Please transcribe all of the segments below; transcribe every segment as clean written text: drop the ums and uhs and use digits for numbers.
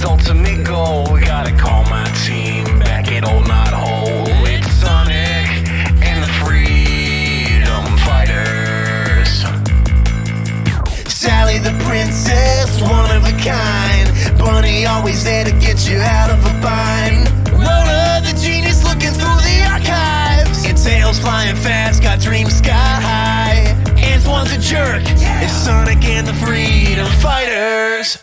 His ultimate goal, gotta call my team back at Old Knot Hole. It's Sonic and the Freedom Fighters. Sally the princess, one of a kind. Bunny always there to get you out of a bind. Rhoda the genius looking through the archives. And Tails flying fast, got dreams sky high. Antoine's a jerk, it's Sonic and the Freedom Fighters.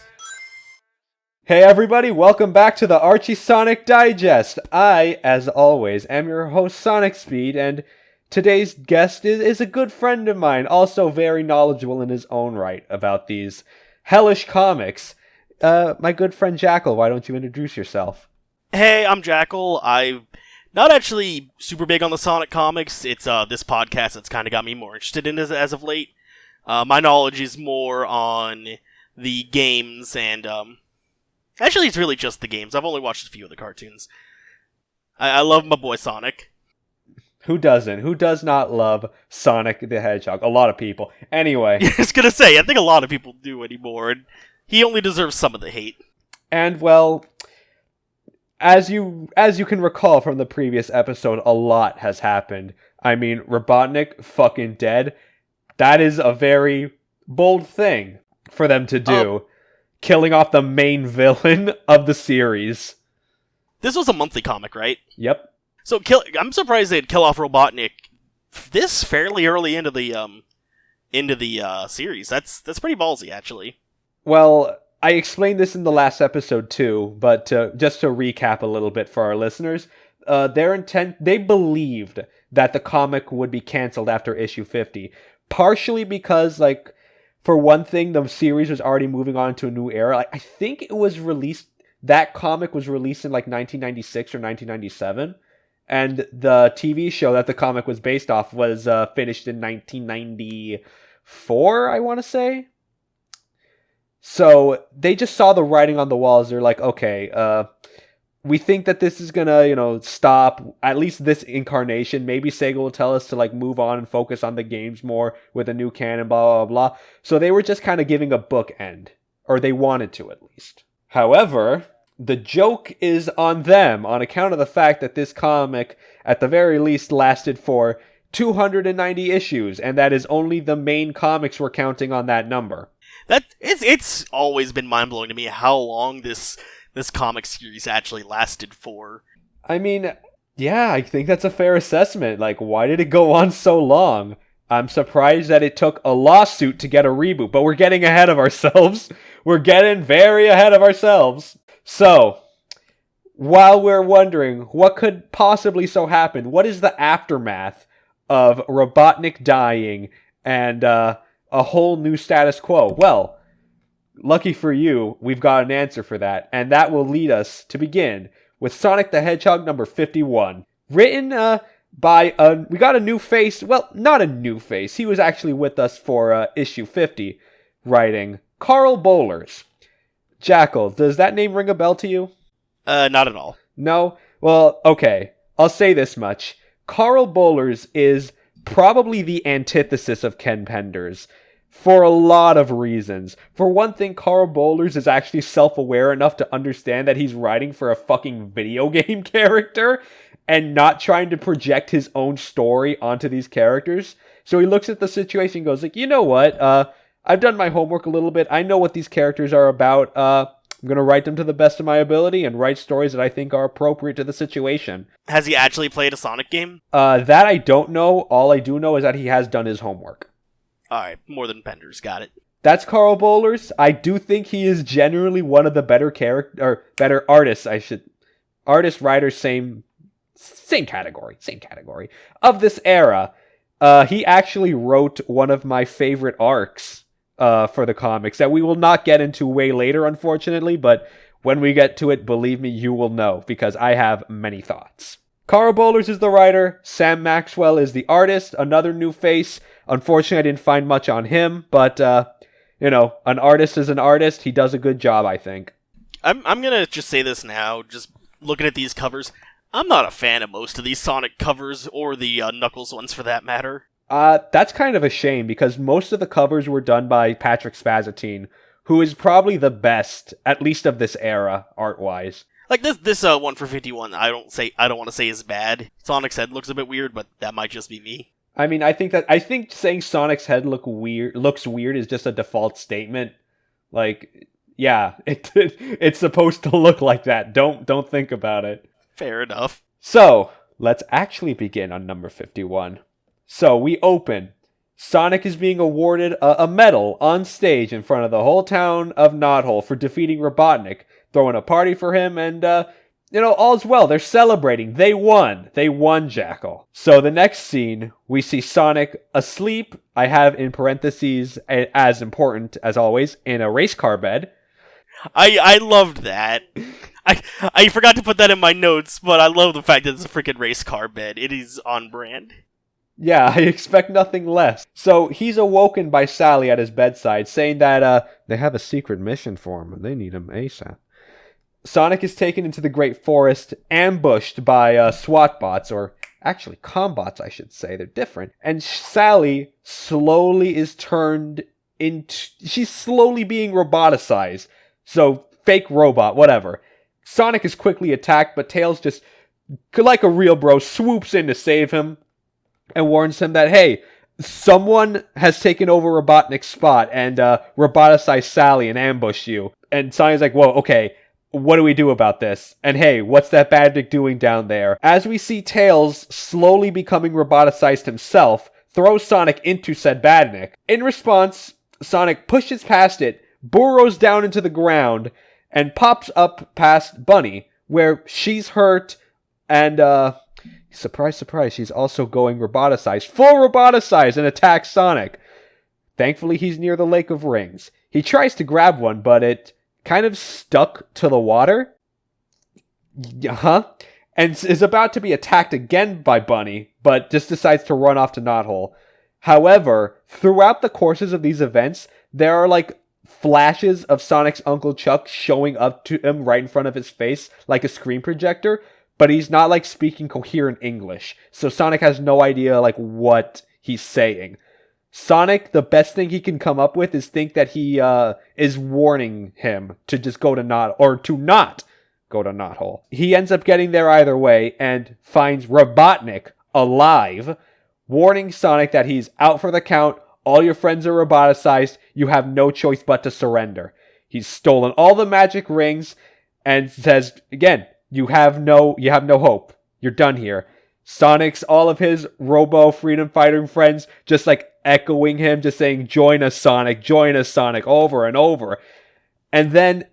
Hey everybody, welcome back to the Archie Sonic Digest. I, as always, am your host Sonic Speed, and today's guest is a good friend of mine, also very knowledgeable in his own right about these hellish comics. My good friend Jackal, why don't you introduce yourself? Hey, I'm Jackal. I'm not actually super big on the Sonic comics. It's this podcast that's kind of got me more interested in it as of late. My knowledge is more on the games, and actually it's really just the games. I've only watched a few of the cartoons. I love my boy Sonic. Who doesn't? Who does not love Sonic the Hedgehog? A lot of people. Anyway. I was gonna say, I think a lot of people do anymore, and he only deserves some of the hate. And, well, as you can recall from the previous episode, a lot has happened. I mean, Robotnik fucking dead. That is a very bold thing for them to do. Killing off the main villain of the series. This was a monthly comic, right? Yep. So I'm surprised they'd kill off Robotnik this fairly early into the series. That's pretty ballsy, actually. Well, I explained this in the last episode too, but just to recap a little bit for our listeners, they believed that the comic would be canceled after issue 50, partially because, like, for one thing, the series was already moving on to a new era. Like, I think that comic was released in like 1996 or 1997, and the TV show that the comic was based off was finished in 1994, I want to say. So they just saw the writing on the walls. They're like, okay, we think that this is gonna, stop, at least this incarnation. Maybe Sega will tell us to, like, move on and focus on the games more with a new canon, blah, blah, blah. So they were just kind of giving a bookend. Or they wanted to, at least. However, the joke is on them, on account of the fact that this comic, at the very least, lasted for 290 issues, and that is only the main comics we're counting on that number. It's always been mind-blowing to me how long this comic series actually lasted for. I mean, yeah, I think that's a fair assessment. Like, why did it go on so long? I'm surprised that it took a lawsuit to get a reboot, but we're getting ahead of ourselves. We're getting very ahead of ourselves. So, while we're wondering what could possibly so happen, what is the aftermath of Robotnik dying and a whole new status quo? Well, lucky for you, we've got an answer for that, and that will lead us to begin with Sonic the Hedgehog number 51. Written by, we got a new face, well, not a new face, he was actually with us for issue 50, writing Carl Bohlers. Jackal, does that name ring a bell to you? Not at all. No? Well, okay, I'll say this much. Carl Bohlers is probably the antithesis of Ken Penders, for a lot of reasons. For one thing, Carl Bohlers is actually self-aware enough to understand that he's writing for a fucking video game character and not trying to project his own story onto these characters. So he looks at the situation and goes, like, you know what? I've done my homework a little bit. I know what these characters are about. I'm going to write them to the best of my ability and write stories that I think are appropriate to the situation. Has he actually played a Sonic game? That I don't know. All I do know is that he has done his homework. Alright, more than Penders, got it. That's Carl Bohlers. I do think he is generally one of the better better artists, artist, writers, same category, of this era. He actually wrote one of my favorite arcs for the comics that we will not get into way later, unfortunately, but when we get to it, believe me, you will know, because I have many thoughts. Carl Bohlers is the writer, Sam Maxwell is the artist, another new face. Unfortunately, I didn't find much on him, but, an artist is an artist. He does a good job, I think. I'm gonna just say this now, just looking at these covers. I'm not a fan of most of these Sonic covers, or the Knuckles ones for that matter. That's kind of a shame, because most of the covers were done by Patrick Spazatine, who is probably the best, at least of this era, art-wise. Like this one for 51, I don't want to say is bad. Sonic's head looks a bit weird, but that might just be me. I mean, I think saying Sonic's head looks weird is just a default statement. Like, yeah, it's supposed to look like that. Don't think about it. Fair enough. So, let's actually begin on number 51. So, we open. Sonic is being awarded a medal on stage in front of the whole town of Knothole for defeating Robotnik, throwing a party for him, and, all's well. They're celebrating. They won. They won, Jackal. So the next scene, we see Sonic asleep. I have in parentheses, as important as always, in a race car bed. I loved that. I forgot to put that in my notes, but I love the fact that it's a freaking race car bed. It is on brand. Yeah, I expect nothing less. So he's awoken by Sally at his bedside, saying that they have a secret mission for him and they need him ASAP. Sonic is taken into the Great Forest, ambushed by SWAT bots, or actually combots, I should say. They're different. And Sally slowly is turned into... She's slowly being roboticized. So, fake robot, whatever. Sonic is quickly attacked, but Tails just, like a real bro, swoops in to save him and warns him that, hey, someone has taken over Robotnik's spot and roboticized Sally and ambushed you. And Sonic's like, whoa, okay, what do we do about this? And hey, what's that Badnik doing down there? As we see Tails slowly becoming roboticized himself, throws Sonic into said Badnik. In response, Sonic pushes past it, burrows down into the ground, and pops up past Bunny, where she's hurt, and surprise, surprise, she's also going roboticized, full roboticized, and attacks Sonic. Thankfully, he's near the Lake of Rings. He tries to grab one, but it kind of stuck to the water. And is about to be attacked again by Bunny, but just decides to run off to Knothole. However, throughout the courses of these events, there are like flashes of Sonic's Uncle Chuck showing up to him right in front of his face, like a screen projector, but he's not like speaking coherent English. So Sonic has no idea like what he's saying. Sonic, the best thing he can come up with is think that he is warning him to just go to to not go to Knothole. He ends up getting there either way and finds Robotnik alive, warning Sonic that he's out for the count, all your friends are roboticized, you have no choice but to surrender. He's stolen all the magic rings and says, again, you have no hope. You're done here. Sonic's all of his robo freedom fighting friends just like echoing him, just saying, join us, Sonic, over and over. And then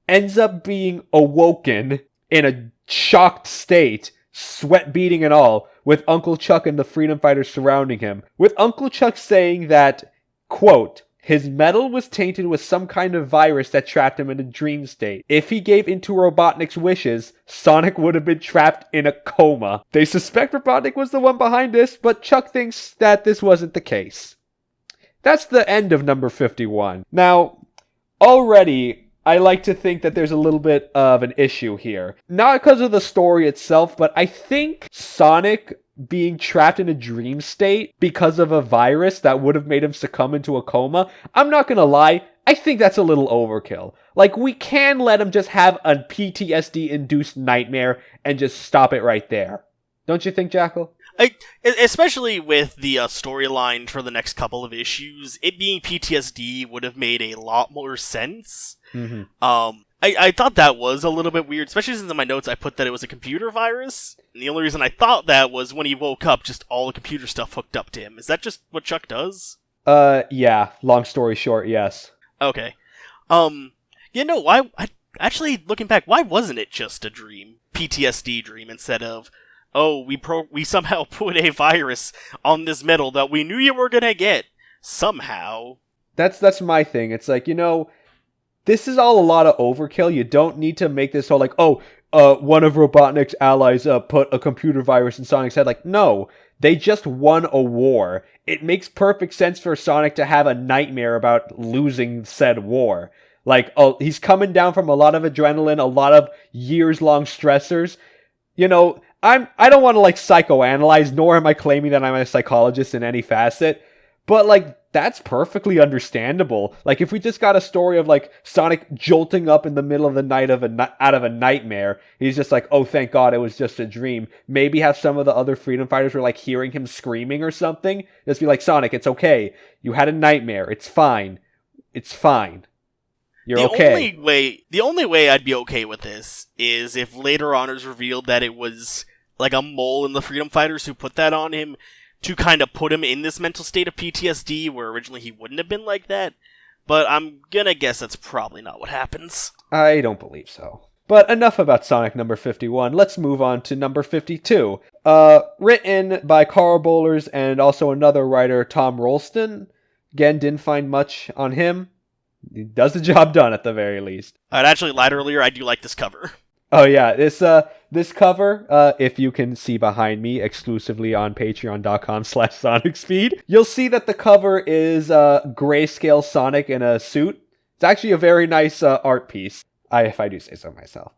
ends up being awoken in a shocked state, sweat beading and all, with Uncle Chuck and the freedom fighters surrounding him. With Uncle Chuck saying that, quote, his metal was tainted with some kind of virus that trapped him in a dream state. If he gave into Robotnik's wishes, Sonic would have been trapped in a coma. They suspect Robotnik was the one behind this, but Chuck thinks that this wasn't the case. That's the end of number 51. Now, already, I like to think that there's a little bit of an issue here. Not because of the story itself, but I think Sonic being trapped in a dream state because of a virus that would have made him succumb into a coma, I'm not gonna lie, I think that's a little overkill. Like, we can let him just have a PTSD-induced nightmare and just stop it right there. Don't you think, Jackal? Especially with the storyline for the next couple of issues, it being PTSD would have made a lot more sense. Mm-hmm. I thought that was a little bit weird, especially since in my notes I put that it was a computer virus. And the only reason I thought that was when he woke up, just all the computer stuff hooked up to him. Is that just what Chuck does? Yeah. Long story short, yes. Okay. Actually, looking back, why wasn't it just a dream? PTSD dream instead of, oh, we somehow put a virus on this metal that we knew you were gonna get. Somehow. That's my thing. It's like, this is all a lot of overkill. You don't need to make this whole like, one of Robotnik's allies put a computer virus in Sonic's head. Like, no, they just won a war. It makes perfect sense for Sonic to have a nightmare about losing said war. Like, he's coming down from a lot of adrenaline, a lot of years-long stressors. I don't want to like psychoanalyze, nor am I claiming that I'm a psychologist in any facet. But like, that's perfectly understandable. Like, if we just got a story of, like, Sonic jolting up in the middle of the night out of a nightmare, he's just like, oh, thank God it was just a dream. Maybe have some of the other Freedom Fighters were, like, hearing him screaming or something. Just be like, Sonic, it's okay. You had a nightmare. It's fine. It's fine. You're okay. The only way I'd be okay with this is if later on it's revealed that it was, like, a mole in the Freedom Fighters who put that on him, to kind of put him in this mental state of PTSD, where originally he wouldn't have been like that. But I'm gonna guess that's probably not what happens. I don't believe so. But enough about Sonic number 51. Let's move on to number 52. Written by Carl Bollers and also another writer, Tom Rolston. Again, didn't find much on him. He does the job done at the very least. I'd actually lied earlier, I do like this cover. Oh yeah, this cover, if you can see behind me, exclusively on patreon.com/SonicSpeed, you'll see that the cover is grayscale Sonic in a suit. It's actually a very nice art piece, if I do say so myself.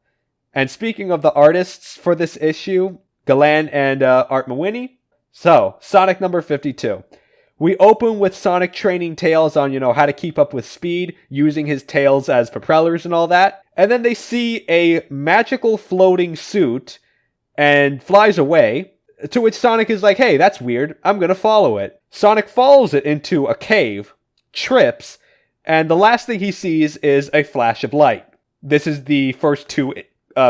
And speaking of the artists for this issue, Galan and Art Mawini. So, Sonic number 52. We open with Sonic training Tails on, how to keep up with speed, using his tails as propellers and all that. And then they see a magical floating suit and flies away, to which Sonic is like, hey, that's weird, I'm gonna follow it. Sonic follows it into a cave, trips, and the last thing he sees is a flash of light. This is the first two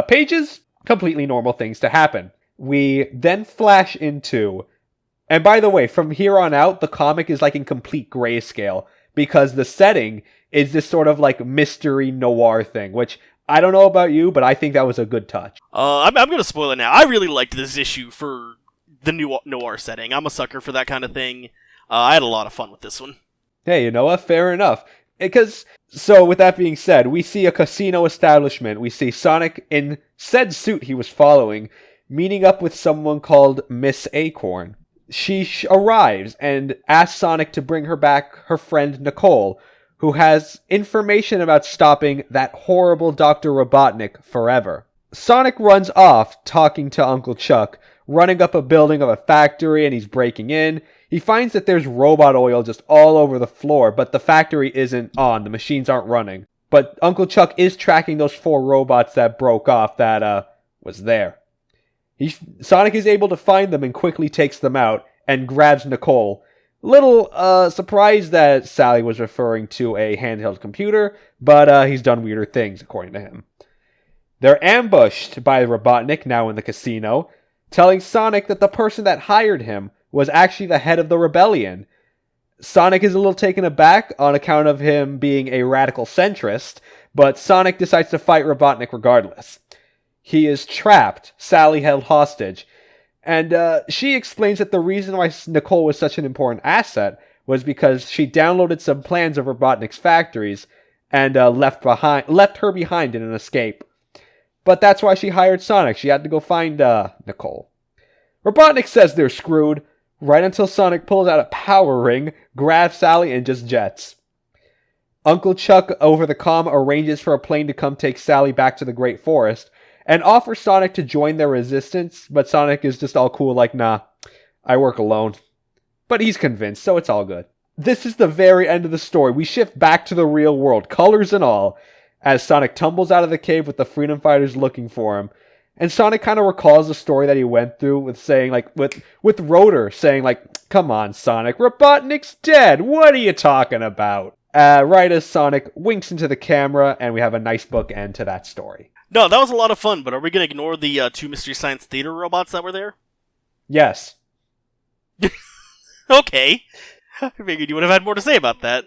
pages, completely normal things to happen. We then flash into... And by the way, from here on out, the comic is like in complete grayscale, because the setting is this sort of like mystery noir thing, which I don't know about you, but I think that was a good touch. I'm going to spoil it now. I really liked this issue for the new noir setting. I'm a sucker for that kind of thing. I had a lot of fun with this one. Hey, you know what? Fair enough. So with that being said, we see a casino establishment. We see Sonic in said suit he was following, meeting up with someone called Miss Acorn. She arrives and asks Sonic to bring her back her friend Nicole, who has information about stopping that horrible Dr. Robotnik forever. Sonic runs off, talking to Uncle Chuck, running up a building of a factory, and he's breaking in. He finds that there's robot oil just all over the floor, but the factory isn't on. The machines aren't running. But Uncle Chuck is tracking those 4 robots that broke off that was there. Sonic is able to find them and quickly takes them out and grabs Nicole. Little surprised that Sally was referring to a handheld computer, but he's done weirder things, according to him. They're ambushed by Robotnik, now in the casino, telling Sonic that the person that hired him was actually the head of the rebellion. Sonic is a little taken aback on account of him being a radical centrist, but Sonic decides to fight Robotnik regardless. He is trapped, Sally held hostage, and she explains that the reason why Nicole was such an important asset was because she downloaded some plans of Robotnik's factories and left her behind in an escape. But that's why she hired Sonic. She had to go find Nicole. Robotnik says they're screwed, right until Sonic pulls out a power ring, grabs Sally, and just jets. Uncle Chuck, over the comm, arranges for a plane to come take Sally back to the Great Forest, and offers Sonic to join their resistance, but Sonic is just all cool like, nah, I work alone. But he's convinced, so it's all good. This is the very end of the story. We shift back to the real world, colors and all, as Sonic tumbles out of the cave with the Freedom Fighters looking for him. And Sonic kind of recalls the story that he went through with saying, like, with Rotor saying, like, come on, Sonic, Robotnik's dead, what are you talking about? Right as Sonic winks into the camera, and we have a nice bookend to that story. No, that was a lot of fun, but are we going to ignore the 2 Mystery Science Theater robots that were there? Yes. Okay. I figured you would have had more to say about that.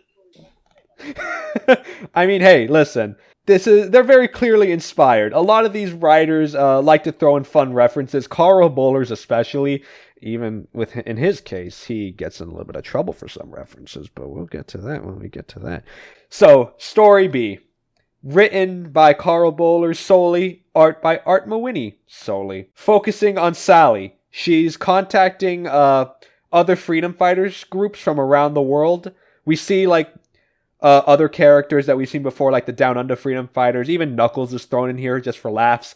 I mean, hey, listen. They're very clearly inspired. A lot of these writers like to throw in fun references. Carl Bollers especially. Even in his case, he gets in a little bit of trouble for some references, but we'll get to that when we get to that. So, Story B. Written by Carl Bollers solely, art by Art Mawini solely. Focusing on Sally. She's contacting other freedom fighters groups from around the world. We see other characters that we've seen before, like the Down Under freedom fighters. Even Knuckles is thrown in here just for laughs.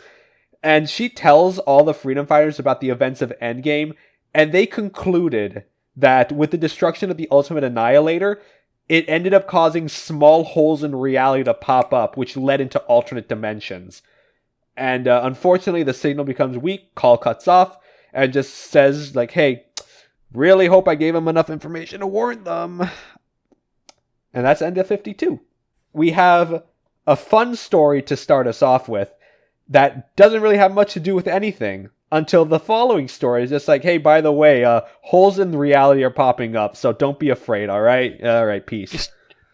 And she tells all the freedom fighters about the events of Endgame, and they concluded that with the destruction of the Ultimate Annihilator, it ended up causing small holes in reality to pop up, which led into alternate dimensions. And unfortunately, the signal becomes weak, Call cuts off, and just says, like, hey, really hope I gave him enough information to warn them. And that's end of 52. We have a fun story to start us off with that doesn't really have much to do with anything until the following story is just like, hey, by the way, holes in reality are popping up, so don't be afraid, all right? All right, peace.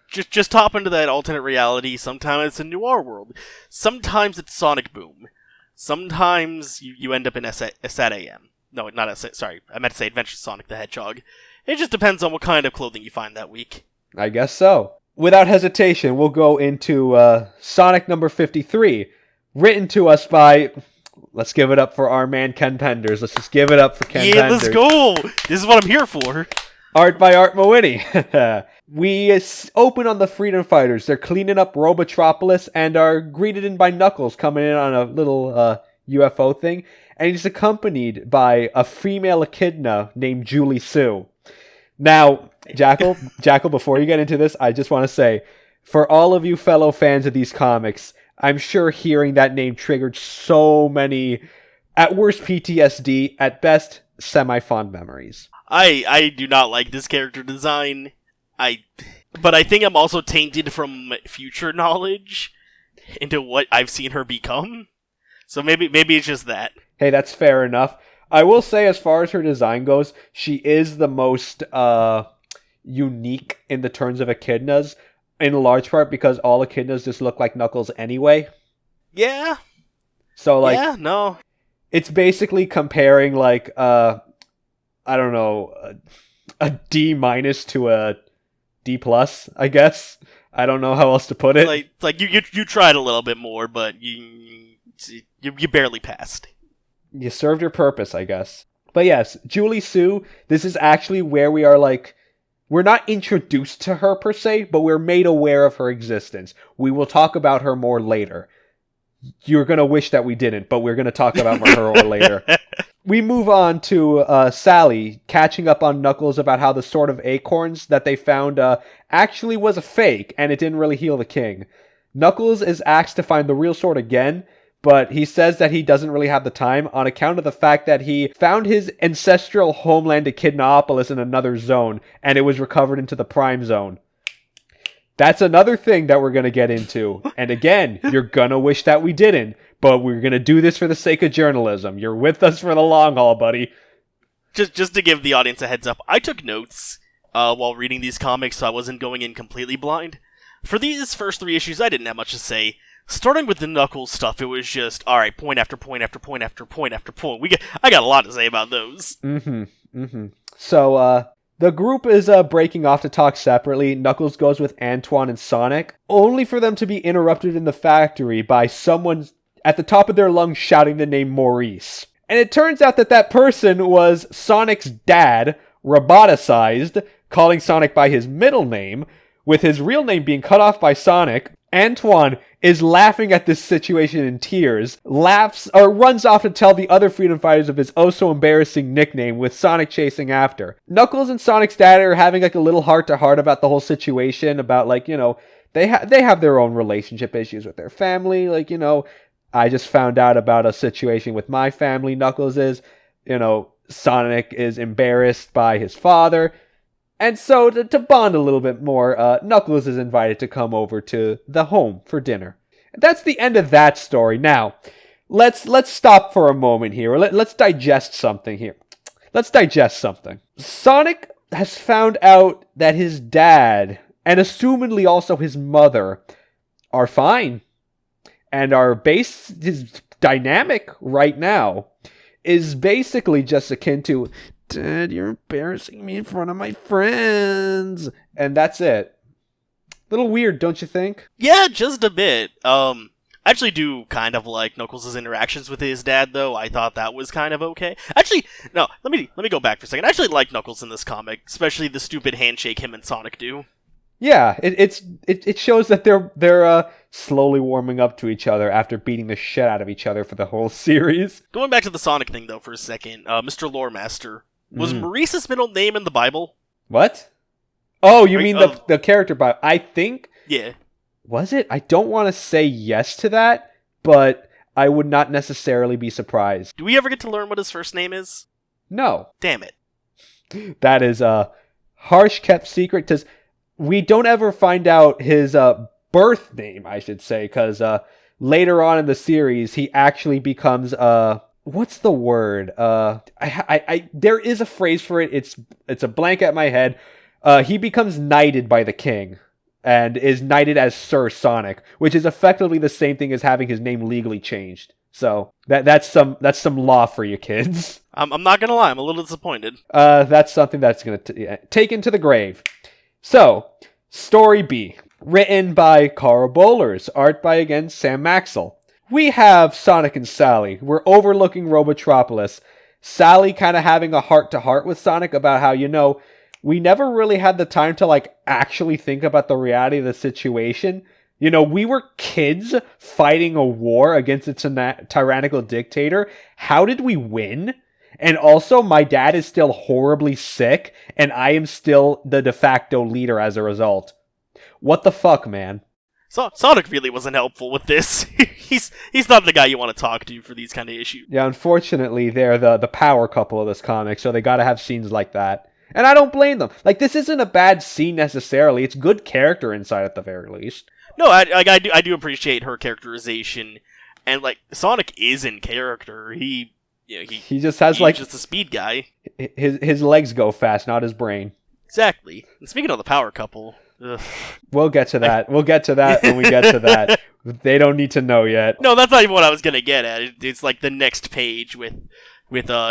Just hop into that alternate reality. Sometimes it's a Noir world. Sometimes it's Sonic Boom. Sometimes you end up in SATAM. No, not S. Sorry, I meant to say Adventure Sonic the Hedgehog. It just depends on what kind of clothing you find that week. I guess so. Without hesitation, we'll go into Sonic number 53, written to us by... Let's give it up for our man Ken Penders. Let's just give it up for Ken Penders. Yeah, let's go! This is what I'm here for. Art by Art Mowini. We open on the Freedom Fighters. They're cleaning up Robotropolis and are greeted in by Knuckles coming in on a little UFO thing. And he's accompanied by a female echidna named Julie Sue. Now, Jackal, before you get into this, I just want to say, for all of you fellow fans of these comics, I'm sure hearing that name triggered so many, at worst PTSD, at best semi-fond memories. I do not like this character design. But I think I'm also tainted from future knowledge into what I've seen her become. So maybe it's just that. Hey, that's fair enough. I will say, as far as her design goes, she is the most unique in the terms of echidnas, in large part because all echidnas just look like Knuckles anyway. Yeah. So, like... Yeah, no. It's basically comparing, like, I don't know, a D- to a D+, I guess. I don't know how else to put it. Like you tried a little bit more, but you barely passed. You served your purpose, I guess. But yes, Julie Sue, this is actually where we are, like... We're not introduced to her, per se, but we're made aware of her existence. We will talk about her more later. You're going to wish that we didn't, but we're going to talk about her more later. We move on to Sally catching up on Knuckles about how the Sword of Acorns that they found actually was a fake, and it didn't really heal the king. Knuckles is asked to find the real sword again, but he says that he doesn't really have the time on account of the fact that he found his ancestral homeland Echidnaopolis in another zone, and it was recovered into the Prime Zone. That's another thing that we're going to get into. And again, you're going to wish that we didn't, but we're going to do this for the sake of journalism. You're with us for the long haul, buddy. Just to give the audience a heads up, I took notes while reading these comics, so I wasn't going in completely blind. For these first 3 issues, I didn't have much to say. Starting with the Knuckles stuff, it was just, alright, point after point after point after point after point. I got a lot to say about those. So, the group is breaking off to talk separately. Knuckles goes with Antoine and Sonic, only for them to be interrupted in the factory by someone at the top of their lungs shouting the name Maurice. And it turns out that person was Sonic's dad, roboticized, calling Sonic by his middle name, with his real name being cut off by Sonic. Antoine is laughing at this situation in tears, runs off to tell the other Freedom Fighters of his oh-so-embarrassing nickname, with Sonic chasing after. Knuckles and Sonic's dad are having, like, a little heart-to-heart about the whole situation, about, like, you know, they have their own relationship issues with their family, like, you know, I just found out about a situation with my family, Knuckles is, you know, Sonic is embarrassed by his father. And so, to bond a little bit more, Knuckles is invited to come over to the home for dinner. That's the end of that story. Now, let's stop for a moment here. Let's digest something here. Let's digest something. Sonic has found out that his dad, and assumedly also his mother, are fine. And his dynamic right now is basically just akin to, Dad, you're embarrassing me in front of my friends. And that's it. Little weird, don't you think? Yeah, just a bit. I actually do kind of like Knuckles' interactions with his dad, though. I thought that was kind of okay. Actually, no, let me go back for a second. I actually like Knuckles in this comic, especially the stupid handshake him and Sonic do. Yeah, it shows that they're slowly warming up to each other after beating the shit out of each other for the whole series. Going back to the Sonic thing, though, for a second, Mr. Loremaster, Was Maurice's middle name in the Bible? What? Oh, you mean oh. the character Bible? I think... Yeah. Was it? I don't want to say yes to that, but I would not necessarily be surprised. Do we ever get to learn what his first name is? No. Damn it. That is a harsh kept secret, because we don't ever find out his birth name, I should say, because later on in the series, he actually becomes what's the word? There is a phrase for it. It's a blank at my head. He becomes knighted by the king and is knighted as Sir Sonic, which is effectively the same thing as having his name legally changed. So that's some law for you kids. I'm not gonna lie, I'm a little disappointed. That's something that's gonna taken to the grave. So, story B, written by Carl Bollers, art by again Sam Maxwell. We have Sonic and Sally. We're overlooking Robotropolis. Sally kind of having a heart-to-heart with Sonic about how, we never really had the time to, actually think about the reality of the situation. We were kids fighting a war against a tyrannical dictator. How did we win? And also, my dad is still horribly sick, and I am still the de facto leader as a result. What the fuck, man? Sonic really wasn't helpful with this. He's not the guy you want to talk to for these kind of issues. Yeah, unfortunately, they're the power couple of this comic, so they gotta have scenes like that. And I don't blame them. This isn't a bad scene necessarily. It's good character inside at the very least. No, I do appreciate her characterization, and Sonic is in character. He just has he's just a speed guy. His legs go fast, not his brain. Exactly. And speaking of the power couple, ugh. We'll get to that. We'll get to that when we get to that. They don't need to know yet. No, that's not even what I was gonna get at. It's the next page with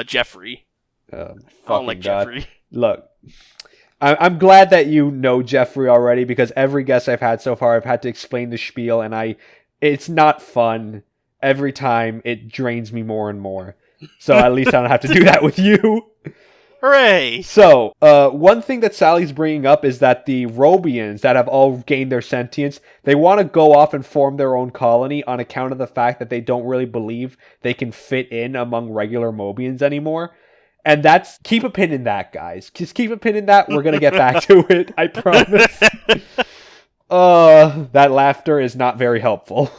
Jeffrey. I don't like Jeffrey. Look, I'm glad that you know Jeffrey already, because every guest I've had so far, I've had to explain the spiel, and it's not fun. Every time, it drains me more and more. So at least I don't have to do that with you. Hooray! So, one thing that Sally's bringing up is that the Robians that have all gained their sentience, they want to go off and form their own colony on account of the fact that they don't really believe they can fit in among regular Mobians anymore. And keep a pin in that, guys. Just keep a pin in that. We're going to get back to it. I promise. That laughter is not very helpful.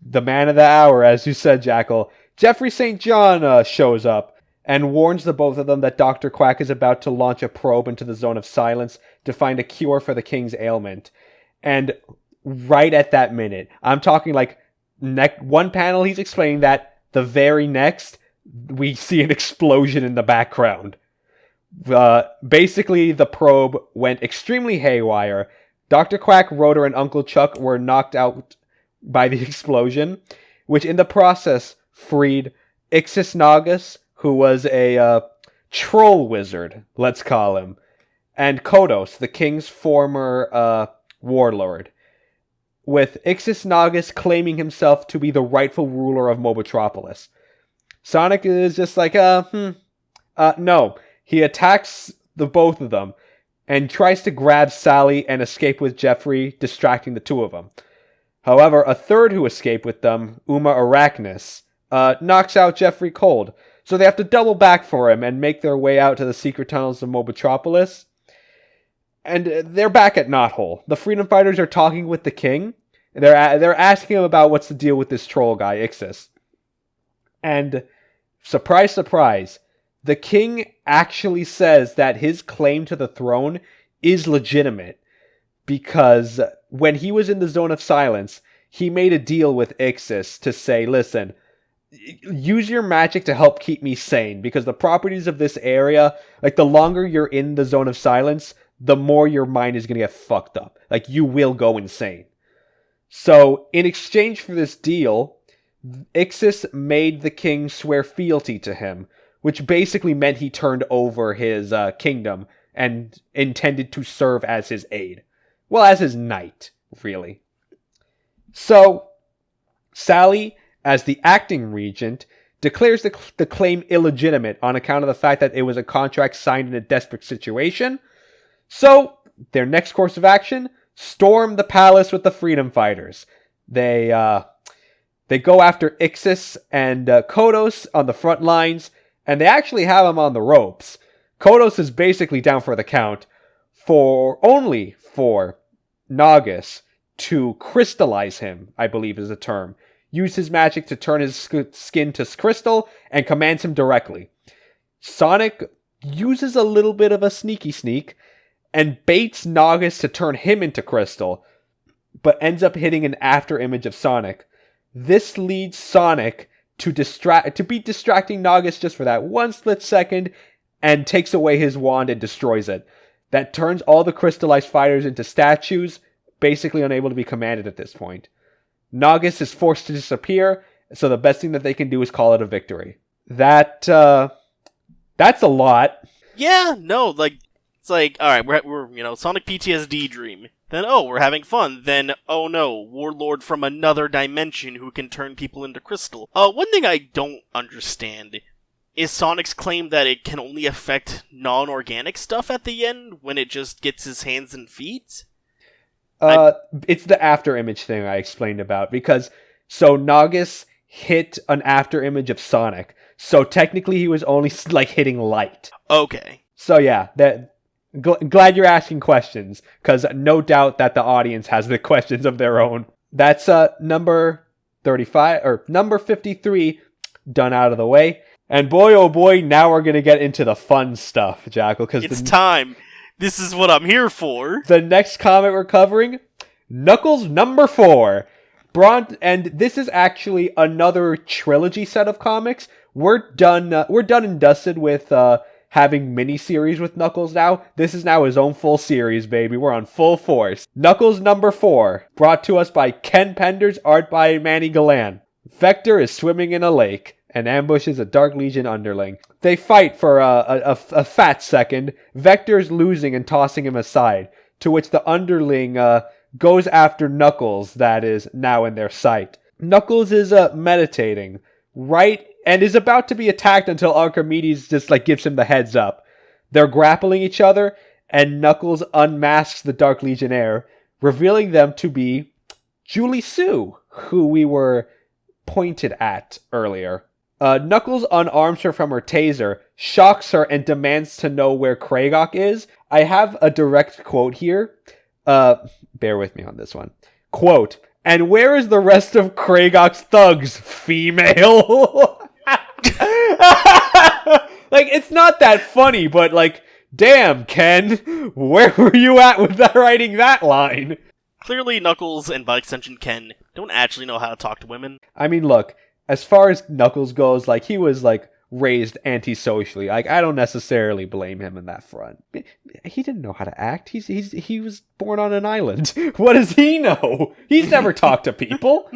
The man of the hour, as you said, Jackal. Jeffrey St. John shows up and warns the both of them that Dr. Quack is about to launch a probe into the Zone of Silence to find a cure for the king's ailment. And right at that minute, I'm talking one panel he's explaining that, the very next, we see an explosion in the background. Basically, the probe went extremely haywire. Dr. Quack, Rotor, and Uncle Chuck were knocked out by the explosion, which in the process freed Ixis Nagus, who was a troll wizard, let's call him, and Kodos, the king's former warlord, with Ixis Nagus claiming himself to be the rightful ruler of Mobotropolis. Sonic is just no. He attacks the both of them and tries to grab Sally and escape with Jeffrey, distracting the two of them. However, a third who escaped with them, Uma Arachnis, knocks out Jeffrey cold, so they have to double back for him and make their way out to the secret tunnels of Mobotropolis. And they're back at Knothole. The Freedom Fighters are talking with the king. They're asking him about what's the deal with this troll guy, Ixis. And, surprise, surprise, the king actually says that his claim to the throne is legitimate, because when he was in the Zone of Silence, he made a deal with Ixis to say, listen, use your magic to help keep me sane, because the properties of this area, the longer you're in the Zone of Silence, the more your mind is going to get fucked up. You will go insane. So, in exchange for this deal, Ixis made the king swear fealty to him, which basically meant he turned over his kingdom and intended to serve as his aide. Well, as his knight, really. So, Sally, as the acting regent, declares the claim illegitimate on account of the fact that it was a contract signed in a desperate situation. So, their next course of action, storm the palace with the Freedom Fighters. They go after Ixis and Kodos on the front lines, and they actually have him on the ropes. Kodos is basically down for the count only for Nagus to crystallize him, I believe is the term. Use his magic to turn his skin to crystal and commands him directly. Sonic uses a little bit of a sneaky sneak and baits Nagus to turn him into crystal, but ends up hitting an after image of Sonic. This leads Sonic to be distracting Nagus just for that one split second and takes away his wand and destroys it. That turns all the crystallized fighters into statues, basically unable to be commanded at this point. Nagus is forced to disappear, so the best thing that they can do is call it a victory. That's a lot. Yeah, no, like, it's like, alright, we're Sonic PTSD dream. Then, we're having fun. Then, oh no, Warlord from another dimension who can turn people into crystal. One thing I don't understand is Sonic's claim that it can only affect non-organic stuff at the end when it just gets his hands and feet? It's the after image thing I explained about, because Nagus hit an after image of Sonic, so technically he was only hitting light. Okay. So yeah, glad you're asking questions, because no doubt that the audience has the questions of their own. That's number 35 or number 53 done out of the way, and boy oh boy, now we're gonna get into the fun stuff, Jackal, because it's time. This is what I'm here for. The next comic we're covering, Knuckles number 4. And this is actually another trilogy set of comics. We're done and dusted with having miniseries with Knuckles now. This is now his own full series, baby. We're on full force. Knuckles number 4, brought to us by Ken Penders, art by Manny Galan. Vector is swimming in a lake and ambushes a Dark Legion underling. They fight for a fat second. Vector's losing and tossing him aside, to which the underling goes after Knuckles, that is now in their sight. Knuckles is meditating, right, and is about to be attacked until Archimedes just gives him the heads up. They're grappling each other, and Knuckles unmasks the Dark Legionnaire, revealing them to be Julie Sue, who we were pointed at earlier. Knuckles unarms her from her taser, shocks her, and demands to know where Kragok is. I have a direct quote here. Bear with me on this one. Quote, "And where is the rest of Kragok's thugs, female?" It's not that funny, but damn, Ken, where were you at with writing that line? Clearly, Knuckles, and by extension Ken, don't actually know how to talk to women. I mean, look, as far as Knuckles goes, he was raised antisocially. I don't necessarily blame him in that front. He didn't know how to act. He was born on an island. What does he know? He's never talked to people.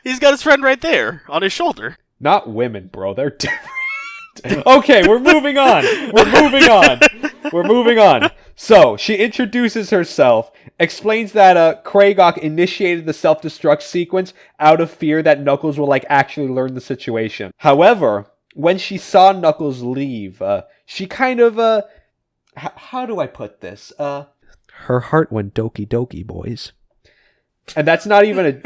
He's got his friend right there on his shoulder. Not women, bro. They're different. Okay, we're moving on. We're moving on. So, she introduces herself, explains that Kragok initiated the self-destruct sequence out of fear that Knuckles will actually learn the situation. However, when she saw Knuckles leave, she kind of how do I put this? Her heart went doki doki, boys. And that's not even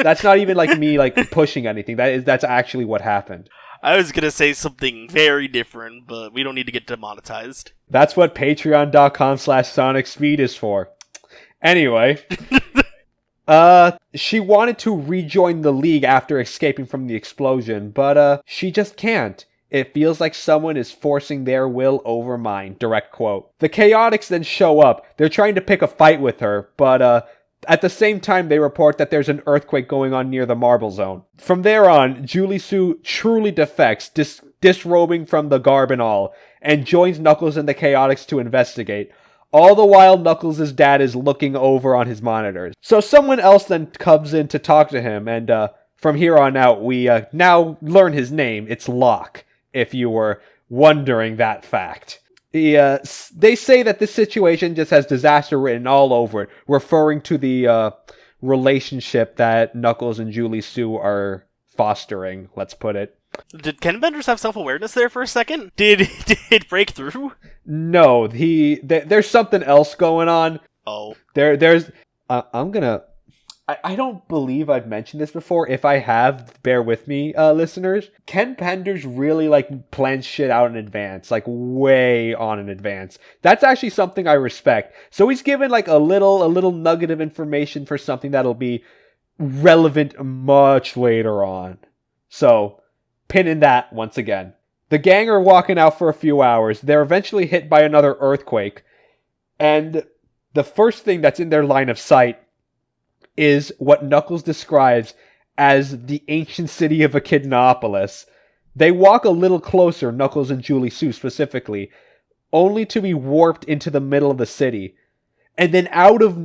me pushing anything. That's actually what happened. I was gonna say something very different, but we don't need to get demonetized. That's what patreon.com/SonicSpeed is for. Anyway, she wanted to rejoin the League after escaping from the explosion, but she just can't. It feels like someone is forcing their will over mine. Direct quote. The Chaotix then show up. They're trying to pick a fight with her, but at the same time, they report that there's an earthquake going on near the Marble Zone. From there on, Julie Sue truly defects, disrobing from the garb and all, and joins Knuckles and the Chaotix to investigate. All the while, Knuckles' dad is looking over on his monitors. So someone else then comes in to talk to him, and from here on out, we now learn his name. It's Locke, if you were wondering that fact. They say that this situation just has disaster written all over it, referring to the relationship that Knuckles and Julie Sue are fostering, let's put it. Did Ken Benders have self-awareness there for a second? Did it break through? No, there's something else going on. Oh. There's I'm gonna I don't believe I've mentioned this before. If I have, bear with me, listeners. Ken Penders really, like, plans shit out in advance. Like, way on in advance. That's actually something I respect. So he's given, like, a little nugget of information for something that'll be relevant much later on. So, pin in that once again. The gang are walking out for a few hours. They're eventually hit by another earthquake. And the first thing that's in their line of sight is what Knuckles describes as the ancient city of Echidnapolis. They walk a little closer, Knuckles and Julie Sue specifically, only to be warped into the middle of the city. And then out of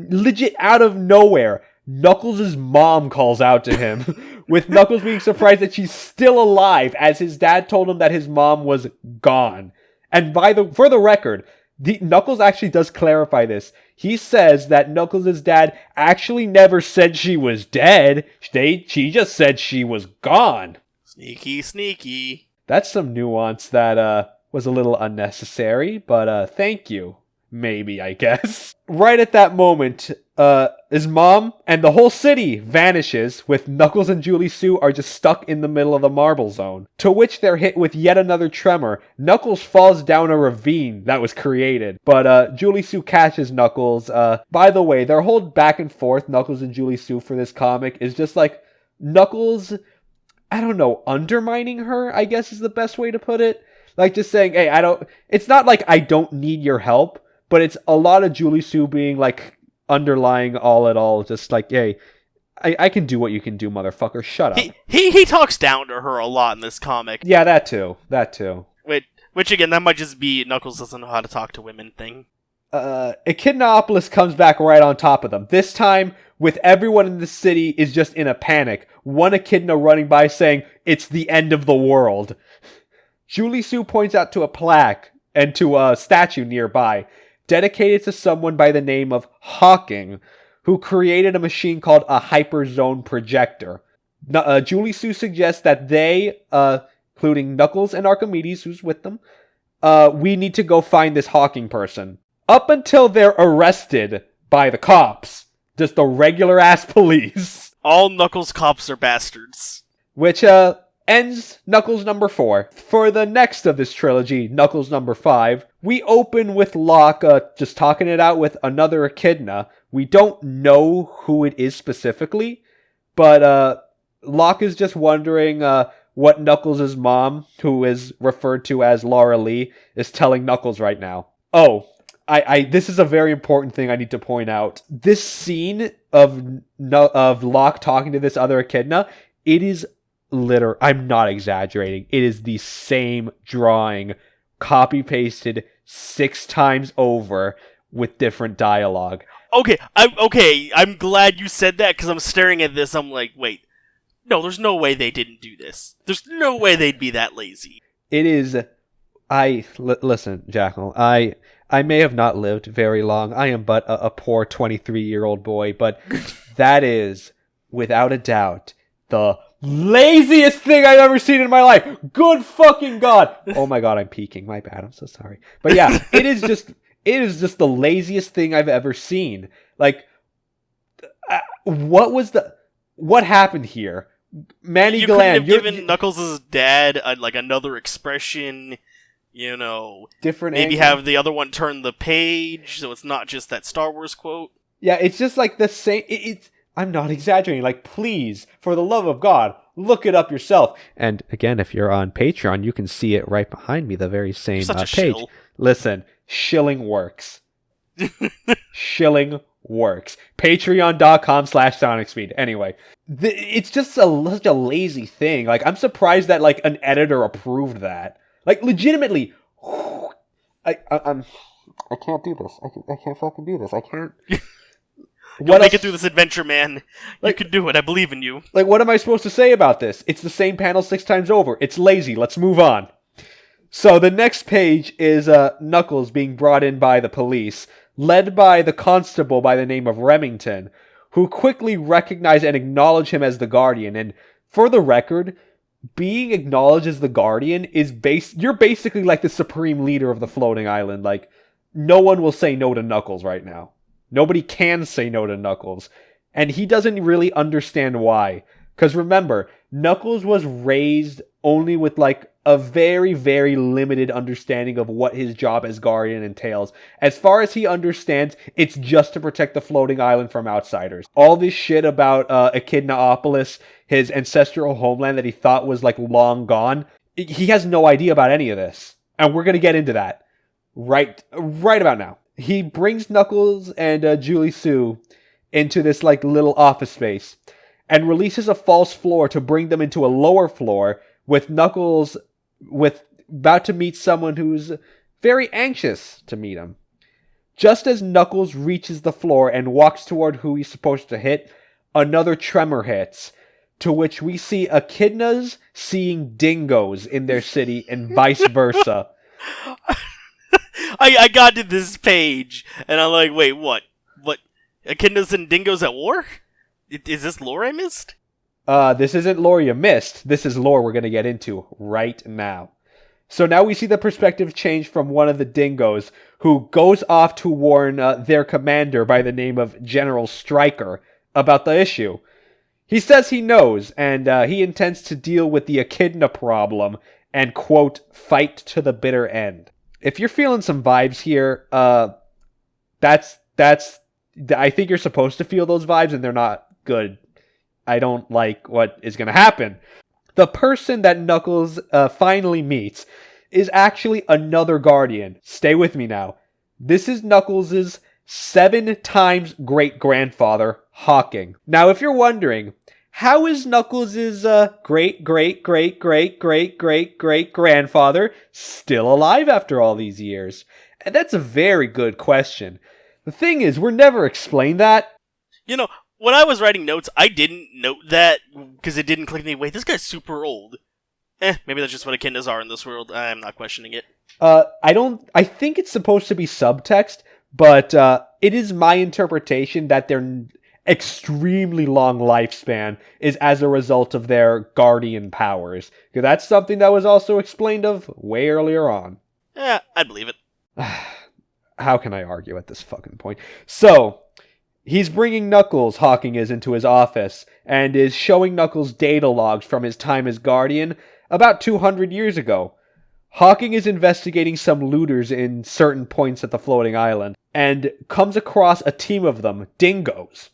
nowhere, Knuckles' mom calls out to him, with Knuckles being surprised that she's still alive, as his dad told him that his mom was gone. And for the record, Knuckles actually does clarify this. He says that Knuckles' dad actually never said she was dead. She just said she was gone. Sneaky, sneaky. That's some nuance that was a little unnecessary, but thank you. Maybe, I guess. Right at that moment, his mom and the whole city vanishes, with Knuckles and Julie Sue are just stuck in the middle of the marble zone. To which they're hit with yet another tremor. Knuckles falls down a ravine that was created, but Julie Sue catches Knuckles. By the way, their whole back and forth, Knuckles and Julie Sue, for this comic is just like Knuckles, I don't know, undermining her, I guess is the best way to put it. Like just saying, hey, it's not like I don't need your help, but it's a lot of Julie Sue being like underlying all at all, just like, hey, I can do what you can do, motherfucker. Shut up. He talks down to her a lot in this comic. Yeah, that too. Which again, that might just be Knuckles doesn't know how to talk to women thing. Echidnapolis comes back right on top of them. This time, with everyone in the city is just in a panic. One Echidna running by saying, it's the end of the world. Julie Sue points out to a plaque and to a statue nearby, dedicated to someone by the name of Hawking, who created a machine called a hyperzone projector. Julie Sue suggests that they, including Knuckles and Archimedes, who's with them, we need to go find this Hawking person. Up until they're arrested by the cops. Just the regular-ass police. All Knuckles cops are bastards. Which, ends Knuckles number 4. For the next of this trilogy, Knuckles number 5, we open with Locke just talking it out with another Echidna. We don't know who it is specifically, but Locke is just wondering what Knuckles' mom, who is referred to as Laura Lee, is telling Knuckles right now. Oh, this is a very important thing I need to point out. This scene of Locke talking to this other Echidna, it is I'm not exaggerating. It is the same drawing, copy-pasted 6 times over with different dialogue. Okay, I'm glad you said that, because I'm staring at this, I'm like, wait, no, there's no way they didn't do this. There's no way they'd be that lazy. It is... listen, Jackal, I may have not lived very long. I am but a poor 23-year-old boy, but that is, without a doubt, the laziest thing I've ever seen in my life. Good fucking God. Oh my God, I'm peeking. My bad. I'm so sorry. But yeah, it is just the laziest thing I've ever seen. Like, what happened here? Manny Galan, you're giving Knuckles' dad another expression, different. Maybe angle. have the other one turn the page so it's not just that Star Wars quote. Yeah, it's just like the same. I'm not exaggerating. Like, please, for the love of God, look it up yourself. And again, if you're on Patreon, you can see it right behind me, the very same page. Shill. Listen, shilling works. Shilling works. Patreon.com/SonicSpeed. Anyway, it's just such a lazy thing. Like, I'm surprised that an editor approved that. Like, legitimately, I can't do this. I can't fucking do this. I can't. You'll make it through this adventure, man. You can do it. I believe in you. Like, what am I supposed to say about this? It's the same panel 6 times over. It's lazy. Let's move on. So the next page is Knuckles being brought in by the police, led by the constable by the name of Remington, who quickly recognize and acknowledge him as the Guardian. And for the record, being acknowledged as the Guardian is you're basically like the supreme leader of the floating island. Like, no one will say no to Knuckles right now. Nobody can say no to Knuckles. And he doesn't really understand why. Because remember, Knuckles was raised only with like a very, very limited understanding of what his job as Guardian entails. As far as he understands, it's just to protect the floating island from outsiders. All this shit about Echidnaopolis, his ancestral homeland that he thought was like long gone, he has no idea about any of this. And we're going to get into that right about now. He brings Knuckles and Julie Sue into this like little office space and releases a false floor to bring them into a lower floor with Knuckles about to meet someone who's very anxious to meet him. Just as Knuckles reaches the floor and walks toward who he's supposed to hit, another tremor hits, to which we see echidnas seeing dingoes in their city and vice versa. I got to this page, and I'm like, wait, what? What? Echidnas and dingoes at war? Is this lore I missed? This isn't lore you missed. This is lore we're going to get into right now. So now we see the perspective change from one of the dingoes, who goes off to warn their commander by the name of General Stryker about the issue. He says he knows, and he intends to deal with the echidna problem and, quote, fight to the bitter end. If you're feeling some vibes here, that's I think you're supposed to feel those vibes, and they're not good. I don't like what is going to happen. The person that Knuckles finally meets is actually another Guardian. Stay with me now. This is Knuckles' 7 times great-grandfather, Hawking. Now, if you're wondering, how is Knuckles' great-great-great-great-great-great-great-grandfather still alive after all these years? And that's a very good question. The thing is, we're never explained that. You know, when I was writing notes, I didn't note that because it didn't click to me. Wait, this guy's super old. Maybe that's just what echidnas are in this world. I'm not questioning it. I think it's supposed to be subtext, but it is my interpretation that their extremely long lifespan is as a result of their guardian powers. Because that's something that was also explained of way earlier on. Yeah, I'd believe it. How can I argue at this fucking point? So, he's bringing Knuckles, Hawking is, into his office, and is showing Knuckles data logs from his time as Guardian about 200 years ago. Hawking is investigating some looters in certain points at the floating island, and comes across a team of them, dingoes.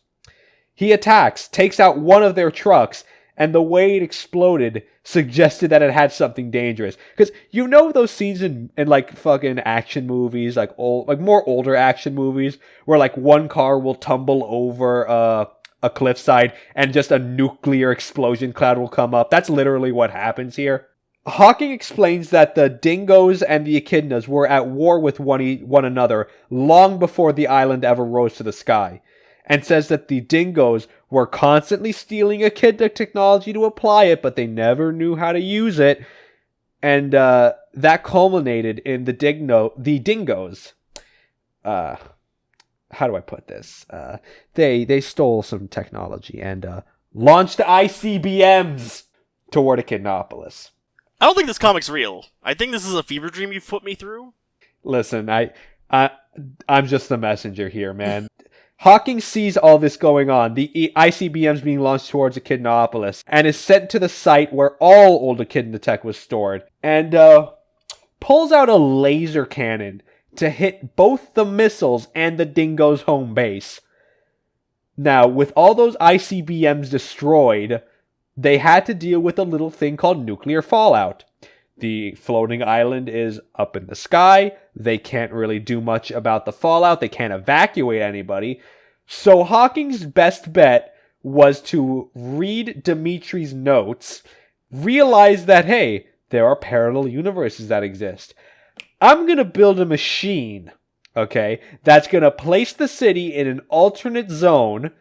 He attacks, takes out one of their trucks, and the way it exploded suggested that it had something dangerous. Because you know those scenes in like fucking action movies, like more older action movies, where like one car will tumble over a cliffside and just a nuclear explosion cloud will come up. That's literally what happens here. Hawking explains that the dingoes and the echidnas were at war with one another long before the island ever rose to the sky, and says that the dingoes were constantly stealing echidna technology to apply it, but they never knew how to use it, and that culminated in the dingoes. How do I put this? They stole some technology and launched ICBMs toward Echidnaopolis. I don't think this comic's real. I think this is a fever dream you've put me through. Listen, I'm just the messenger here, man. Hawking sees all this going on, the ICBMs being launched towards Echidnaopolis, and is sent to the site where all old echidna tech was stored, and pulls out a laser cannon to hit both the missiles and the dingo's home base. Now, with all those ICBMs destroyed, they had to deal with a little thing called nuclear fallout. The floating island is up in the sky. They can't really do much about the fallout. They can't evacuate anybody. So Hawking's best bet was to read Dimitri's notes, realize that, hey, there are parallel universes that exist. I'm going to build a machine, okay, that's going to place the city in an alternate zone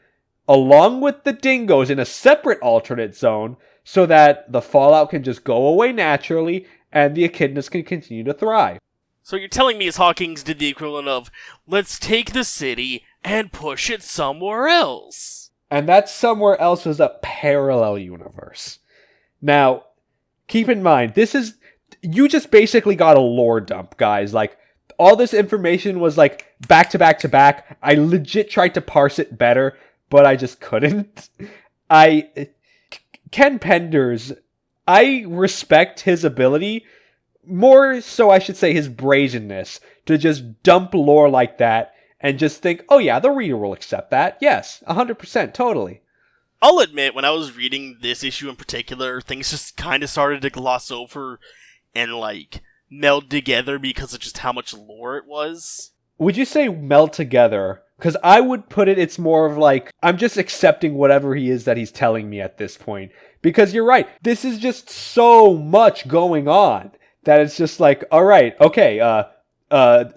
along with the dingoes in a separate alternate zone so that the fallout can just go away naturally and the echidnas can continue to thrive. So you're telling me Hawkins did the equivalent of, let's take the city and push it somewhere else. And that somewhere else is a parallel universe. Now, keep in mind, you just basically got a lore dump, guys. Like, all this information was like back to back to back. I legit tried to parse it better, but I just couldn't. Ken Penders, I respect his ability, more so I should say his brazenness, to just dump lore like that and just think, oh yeah, the reader will accept that. Yes, 100%, totally. I'll admit, when I was reading this issue in particular, things just kind of started to gloss over and, like, meld together because of just how much lore it was. Would you say meld together? Because I would put it's more of like, I'm just accepting whatever he is that he's telling me at this point. Because you're right, this is just so much going on that it's just like, alright, okay,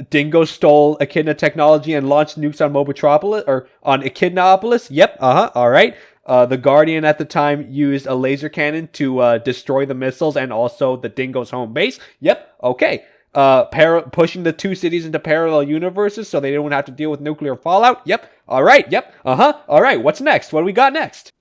Dingo stole Echidna technology and launched nukes on Mobotropolis, or on Echidnaopolis? Yep, alright. The Guardian at the time used a laser cannon to destroy the missiles and also the Dingo's home base. Yep, okay. Pushing the two cities into parallel universes so they don't have to deal with nuclear fallout. Yep, alright, yep, alright, what's next? What do we got next?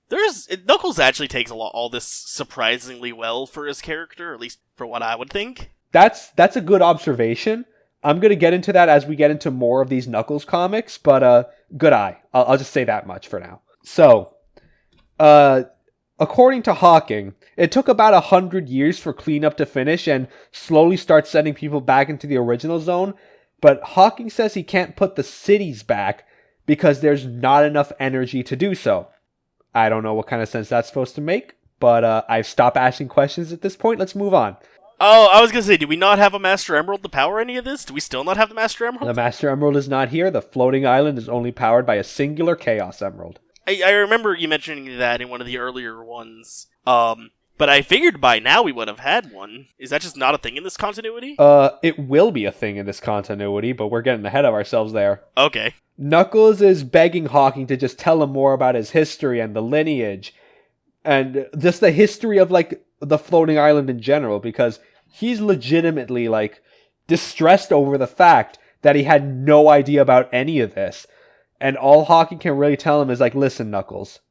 Knuckles actually takes all this surprisingly well for his character, at least for what I would think. That's a good observation. I'm going to get into that as we get into more of these Knuckles comics, but good eye. I'll just say that much for now. So, according to Hawking, it took about 100 years for cleanup to finish and slowly start sending people back into the original zone, but Hawking says he can't put the cities back because there's not enough energy to do so. I don't know what kind of sense that's supposed to make, but I've stopped asking questions at this point. Let's move on. Oh, I was going to say, do we not have a Master Emerald to power any of this? Do we still not have the Master Emerald? The Master Emerald is not here. The floating island is only powered by a singular Chaos Emerald. I remember you mentioning that in one of the earlier ones. But I figured by now we would have had one. Is that just not a thing in this continuity? It will be a thing in this continuity, but we're getting ahead of ourselves there. Okay. Knuckles is begging Hawking to just tell him more about his history and the lineage, and just the history of, like, the floating island in general, because he's legitimately, like, distressed over the fact that he had no idea about any of this. And all Hawking can really tell him is, like, listen, Knuckles,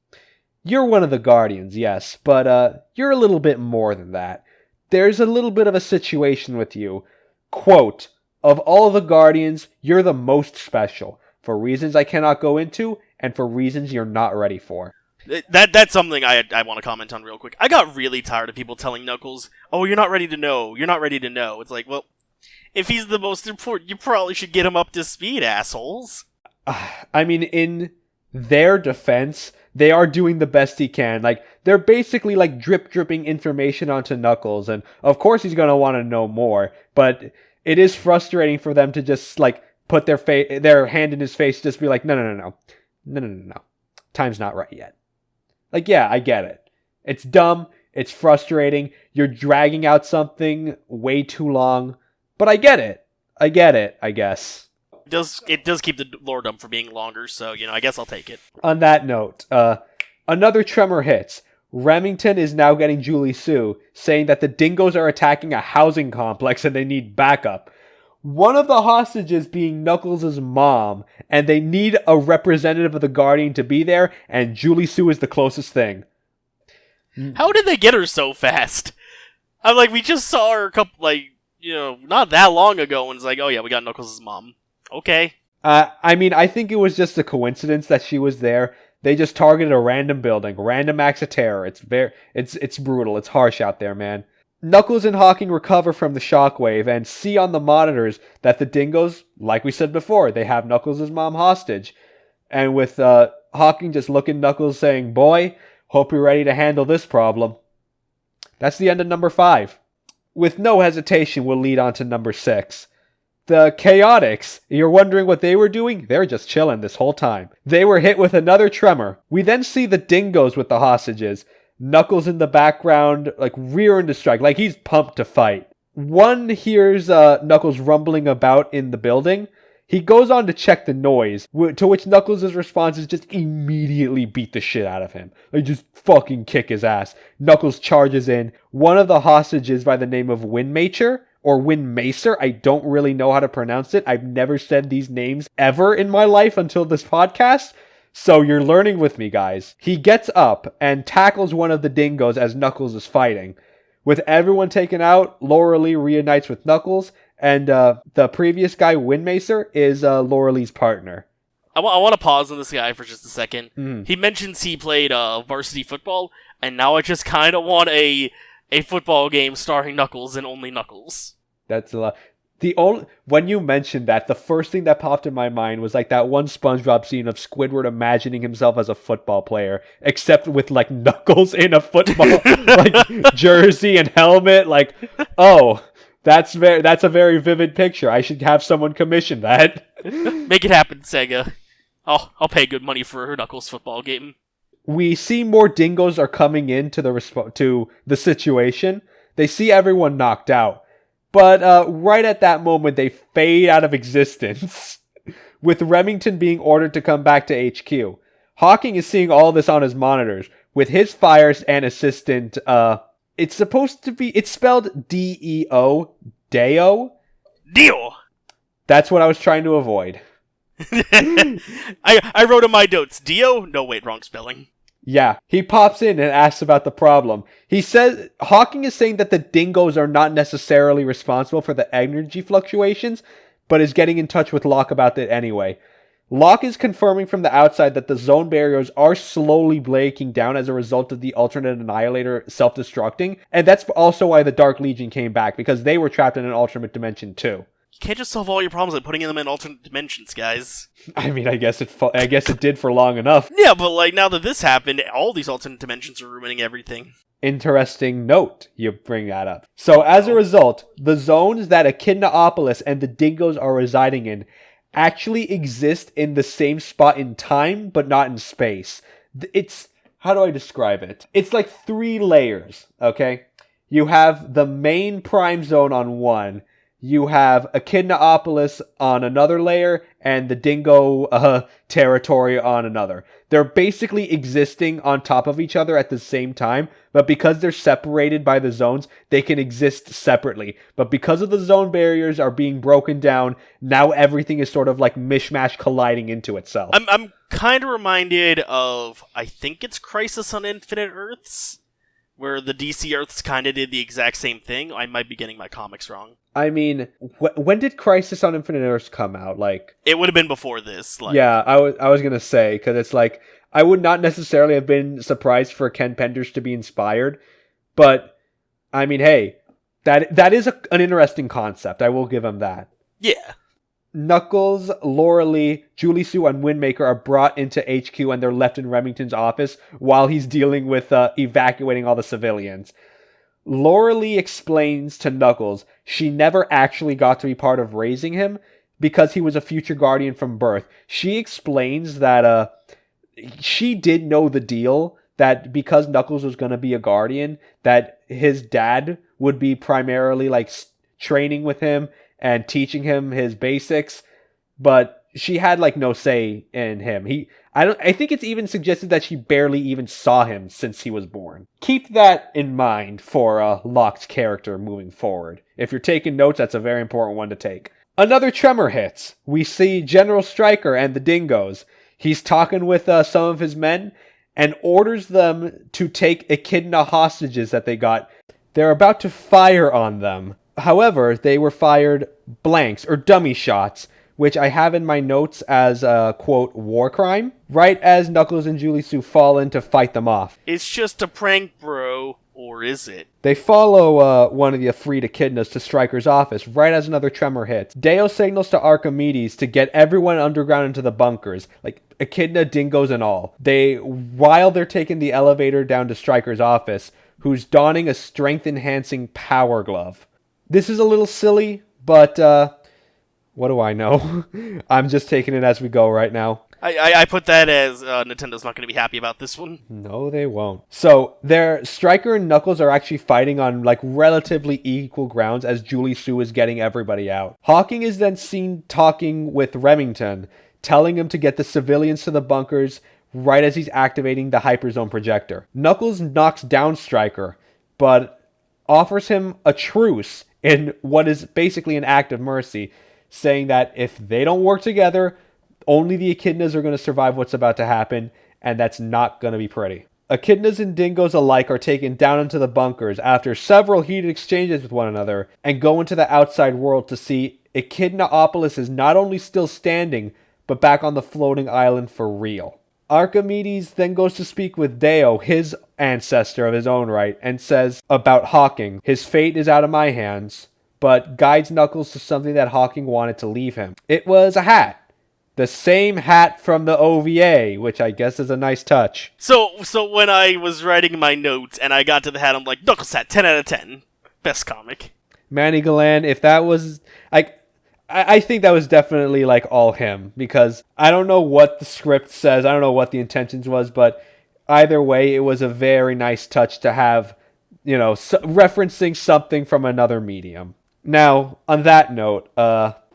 you're one of the Guardians, yes, but you're a little bit more than that. There's a little bit of a situation with you. Quote, of all the Guardians, you're the most special, for reasons I cannot go into, and for reasons you're not ready for. That's something I want to comment on real quick. I got really tired of people telling Knuckles, oh, you're not ready to know, you're not ready to know. It's like, well, if he's the most important, you probably should get him up to speed, assholes. I mean, in their defense, they are doing the best he can. Like, they're basically, like, dripping information onto Knuckles, and of course he's gonna want to know more, but it is frustrating for them to just, like, put their hand in his face, just be like, no. Time's not right yet. Like, yeah, I get it. It's dumb, it's frustrating, you're dragging out something way too long, but I get it, I guess. It does keep the lore dump from being longer, so, I guess I'll take it. On that note, another tremor hits. Remington is now getting Julie Sue, saying that the Dingoes are attacking a housing complex and they need backup. One of the hostages being Knuckles' mom, and they need a representative of the Guardian to be there, and Julie Sue is the closest thing. How did they get her so fast? I'm like, we just saw her a couple, not that long ago, and it's like, oh yeah, we got Knuckles' mom. Okay. I mean, I think it was just a coincidence that she was there. They just targeted a random building, random acts of terror. It's brutal. It's harsh out there, man. Knuckles and Hawking recover from the shockwave and see on the monitors that the Dingoes, like we said before, they have Knuckles' mom hostage. And with Hawking just looking Knuckles saying, boy, hope you're ready to handle this problem. That's the end of number 5. With no hesitation, we'll lead on to number 6. The Chaotix, you're wondering what they were doing? They're just chilling this whole time. They were hit with another tremor. We then see the Dingoes with the hostages. Knuckles in the background, like, rearing to strike, like he's pumped to fight. One hears Knuckles rumbling about in the building. He goes on to check the noise, to which Knuckles' response is just immediately beat the shit out of him. Like, just fucking kick his ass. Knuckles charges in. One of the hostages by the name of Windmacher, or Windmacer, I don't really know how to pronounce it. I've never said these names ever in my life until this podcast. So you're learning with me, guys. He gets up and tackles one of the Dingoes as Knuckles is fighting. With everyone taken out, Laura Lee reunites with Knuckles, and the previous guy, Windmacer, is Laura Lee's partner. I want to pause on this guy for just a second. Mhm. He mentions he played varsity football, and now I just kind of want a football game starring Knuckles and only Knuckles. That's a lot. When you mentioned that, the first thing that popped in my mind was like that one SpongeBob scene of Squidward imagining himself as a football player, except with like Knuckles in a football like jersey and helmet. Like, oh, that's a very vivid picture. I should have someone commission that. Make it happen, Sega. I'll pay good money for Knuckles football game. We see more dingoes are coming into to the situation. They see everyone knocked out. But right at that moment, they fade out of existence, with Remington being ordered to come back to HQ. Hawking is seeing all this on his monitors, with his fires and assistant, it's spelled D-E-O, Deo? Dio! That's what I was trying to avoid. I wrote in my notes, Dio? No, wait, wrong spelling. Yeah, he pops in and asks about the problem. He says Hawking is saying that the dingoes are not necessarily responsible for the energy fluctuations, but is getting in touch with Locke about it anyway. Locke is confirming from the outside that the zone barriers are slowly breaking down as a result of the alternate annihilator self-destructing, and that's also why the Dark Legion came back, because they were trapped in an alternate dimension too. You can't just solve all your problems by putting them in alternate dimensions, guys. I mean, I guess it did for long enough. Yeah, but like now that this happened, all these alternate dimensions are ruining everything. Interesting note you bring that up. So as a result, the zones that Echidnaopolis and the dingoes are residing in actually exist in the same spot in time, but not in space. It's, how do I describe it? It's like 3 layers, okay? You have the main prime zone on one, you have Echidnaopolis on another layer, and the dingo territory on another. They're basically existing on top of each other at the same time, but because they're separated by the zones, they can exist separately. But because of the zone barriers are being broken down, now everything is sort of like mishmash colliding into itself. I'm kind of reminded of, I think it's Crisis on Infinite Earths, where the DC Earths kind of did the exact same thing. I might be getting my comics wrong. I mean, when did Crisis on Infinite Earths come out? Like, it would have been before this. Like, yeah, I was gonna say, because it's like, I would not necessarily have been surprised for Ken Penders to be inspired, but I mean, hey, that is an interesting concept. I will give him that. Yeah. Knuckles, Laura Lee, Julie Sue, and Windmaker are brought into HQ and they're left in Remington's office while he's dealing with evacuating all the civilians. Laura Lee explains to Knuckles she never actually got to be part of raising him because he was a future guardian from birth. She explains that she did know the deal, that because Knuckles was going to be a guardian, that his dad would be primarily like training with him and teaching him his basics, but she had like no say in him. I think it's even suggested that she barely even saw him since he was born. Keep that in mind for Locke's character moving forward. If you're taking notes, that's a very important one to take. Another tremor hits. We see General Stryker and the dingoes. He's talking with some of his men and orders them to take Echidna hostages that they got. They're about to fire on them. However, they were fired blanks, or dummy shots, which I have in my notes as a, quote, war crime, right as Knuckles and Julie Sue fall in to fight them off. It's just a prank, bro. Or is it? They follow one of the freed Echidnas to Stryker's office, right as another tremor hits. Deo signals to Archimedes to get everyone underground into the bunkers, like Echidna, dingoes, and all. While they're taking the elevator down to Stryker's office, who's donning a strength-enhancing power glove. This is a little silly, but what do I know? I'm just taking it as we go right now. I put that as Nintendo's not going to be happy about this one. No, they won't. So, Stryker and Knuckles are actually fighting on like relatively equal grounds as Julie Sue is getting everybody out. Hawking is then seen talking with Remington, telling him to get the civilians to the bunkers right as he's activating the hyperzone projector. Knuckles knocks down Stryker, but offers him a truce in what is basically an act of mercy, saying that if they don't work together, only the Echidnas are going to survive what's about to happen, and that's not going to be pretty. Echidnas and dingoes alike are taken down into the bunkers after several heated exchanges with one another, and go into the outside world to see Echidnaopolis is not only still standing, but back on the floating island for real. Archimedes then goes to speak with Deo, his ancestor of his own right, and says about Hawking, his fate is out of my hands, but guides Knuckles to something that Hawking wanted to leave him. It was a hat. The same hat from the OVA, which I guess is a nice touch. So when I was writing my notes and I got to the hat, I'm like, Knuckles hat, 10 out of 10. Best comic. Manny Galan, if that was... I think that was definitely like all him, because I don't know what the script says, I don't know what the intentions was, but either way, it was a very nice touch to have, referencing something from another medium. Now, on that note,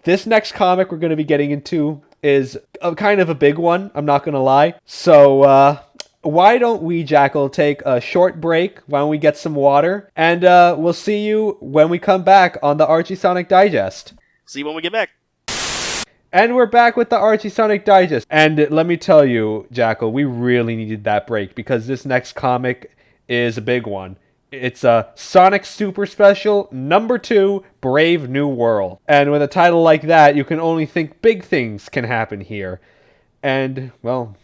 this next comic we're going to be getting into is a kind of a big one, I'm not going to lie. So, why don't we, Jackal, take a short break, why don't we get some water, and we'll see you when we come back on the Archie Sonic Digest. See you when we get back. And we're back with the Archie Sonic Digest. And let me tell you, Jackal, we really needed that break because this next comic is a big one. It's a Sonic Super Special number 2, Brave New World. And with a title like that, you can only think big things can happen here. And, well,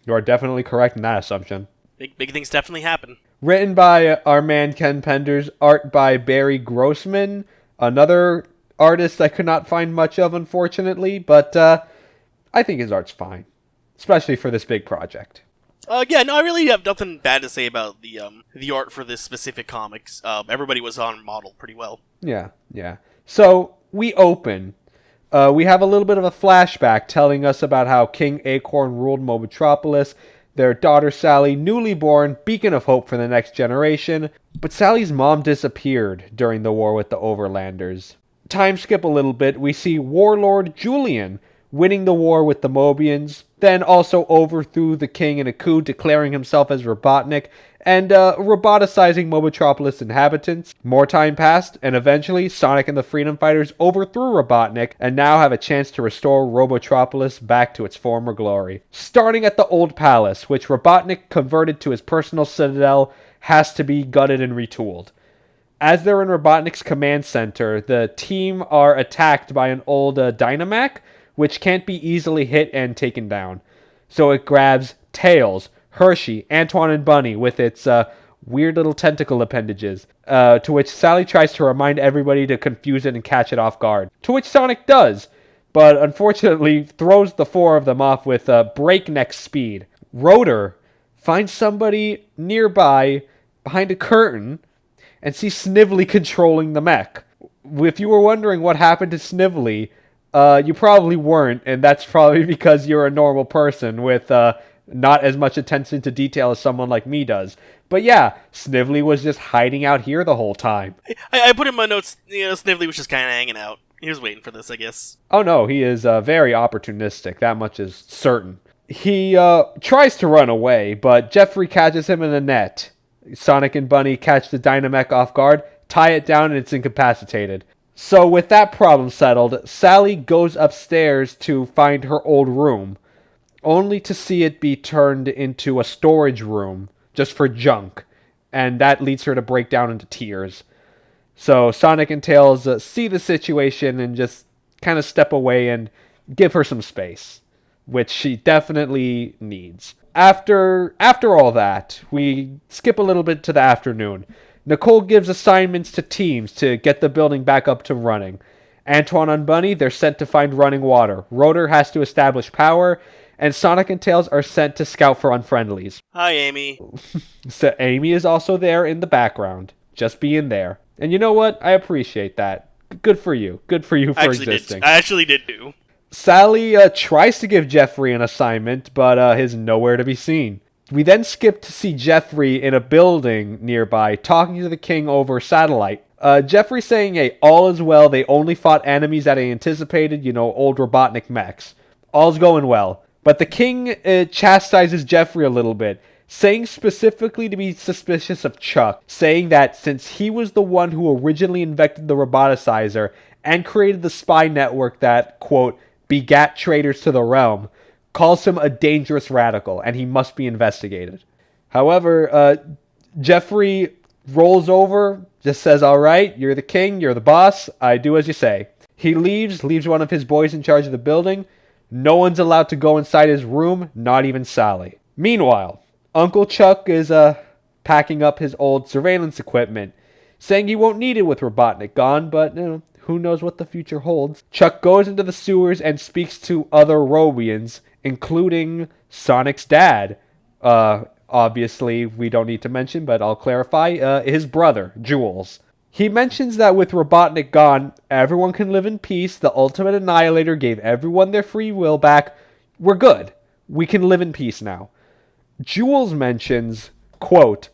you are definitely correct in that assumption. Big things definitely happen. Written by our man Ken Penders, art by Barry Grossman, another artist I could not find much of, unfortunately, but I think his art's fine, especially for this big project. Yeah, no, I really have nothing bad to say about the art for this specific comics. Everybody was on model pretty well. Yeah. So, we open. We have a little bit of a flashback telling us about how King Acorn ruled Mobotropolis, their daughter Sally, newly born, beacon of hope for the next generation, but Sally's mom disappeared during the war with the Overlanders. Time skip a little bit, we see Warlord Julian winning the war with the Mobians, then also overthrew the king in a coup, declaring himself as Robotnik, and roboticizing Mobotropolis inhabitants. More time passed, and eventually Sonic and the Freedom Fighters overthrew Robotnik, and now have a chance to restore Robotropolis back to its former glory. Starting at the Old Palace, which Robotnik converted to his personal citadel, has to be gutted and retooled. As they're in Robotnik's command center, the team are attacked by an old Dynamac, which can't be easily hit and taken down. So it grabs Tails, Hershey, Antoine, and Bunny with its weird little tentacle appendages, to which Sally tries to remind everybody to confuse it and catch it off guard. To which Sonic does, but unfortunately throws the 4 of them off with breakneck speed. Rotor finds somebody nearby behind a curtain and see Snively controlling the mech. If you were wondering what happened to Snively, you probably weren't, and that's probably because you're a normal person with not as much attention to detail as someone like me does. But yeah, Snively was just hiding out here the whole time. I put in my notes, Snively was just kind of hanging out. He was waiting for this, I guess. Oh no, he is very opportunistic, that much is certain. He tries to run away, but Jeffrey catches him in a net. Sonic and Bunny catch the Dynamech off guard, tie it down, and it's incapacitated. So with that problem settled, Sally goes upstairs to find her old room, only to see it be turned into a storage room just for junk, and that leads her to break down into tears. So Sonic and Tails see the situation and just kind of step away and give her some space, which she definitely needs. After all that, we skip a little bit to the afternoon. Nicole gives assignments to teams to get the building back up to running. Antoine and Bunny, they're sent to find running water. Rotor has to establish power, and Sonic and Tails are sent to scout for unfriendlies. Hi, Amy. So Amy is also there in the background, just being there. And you know what? I appreciate that. Good for you. Good for you for existing. I actually did do. Sally tries to give Jeffrey an assignment, but he's nowhere to be seen. We then skip to see Jeffrey in a building nearby, talking to the king over satellite. Jeffrey saying, hey, all is well, they only fought enemies that I anticipated, old Robotnik mechs. All's going well. But the king chastises Jeffrey a little bit, saying specifically to be suspicious of Chuck, saying that since he was the one who originally invented the roboticizer and created the spy network that, quote, begat traitors to the realm, calls him a dangerous radical, and he must be investigated. However, Jeffrey rolls over, just says, all right, you're the king, you're the boss, I do as you say. He leaves one of his boys in charge of the building, No one's allowed to go inside his room, not even Sally. Meanwhile, Uncle Chuck is packing up his old surveillance equipment, saying he won't need it with Robotnik gone, but who knows what the future holds. Chuck goes into the sewers and speaks to other Robians, including Sonic's dad. Obviously, we don't need to mention, but I'll clarify, his brother, Jules. He mentions that with Robotnik gone, everyone can live in peace. The Ultimate Annihilator gave everyone their free will back. We're good. We can live in peace now. Jules mentions, quote,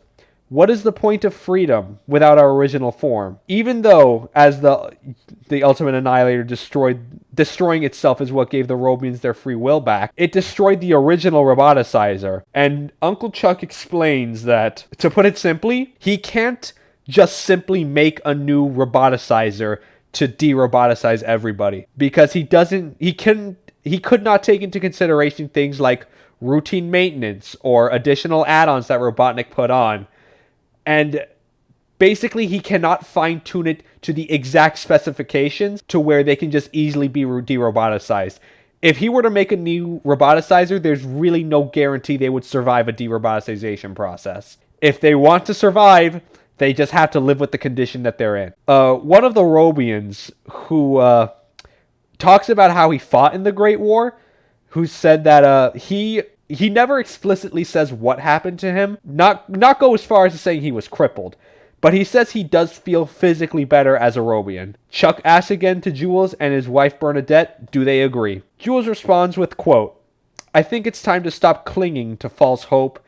"What is the point of freedom without our original form? Even though, as the Ultimate Annihilator destroying itself is what gave the Robians their free will back, it destroyed the original roboticizer." And Uncle Chuck explains that, to put it simply, he can't just simply make a new roboticizer to de-roboticize everybody, because he could not take into consideration things like routine maintenance or additional add-ons that Robotnik put on. And basically, he cannot fine-tune it to the exact specifications to where they can just easily be de-roboticized. If he were to make a new roboticizer, there's really no guarantee they would survive a de-roboticization process. If they want to survive, they just have to live with the condition that they're in. One of the Robians who talks about how he fought in the Great War, who said that he never explicitly says what happened to him. Not go as far as to saying he was crippled, but he says he does feel physically better as a Robian. Chuck asks again to Jules and his wife Bernadette, do they agree? Jules responds with, quote, "I think it's time to stop clinging to false hope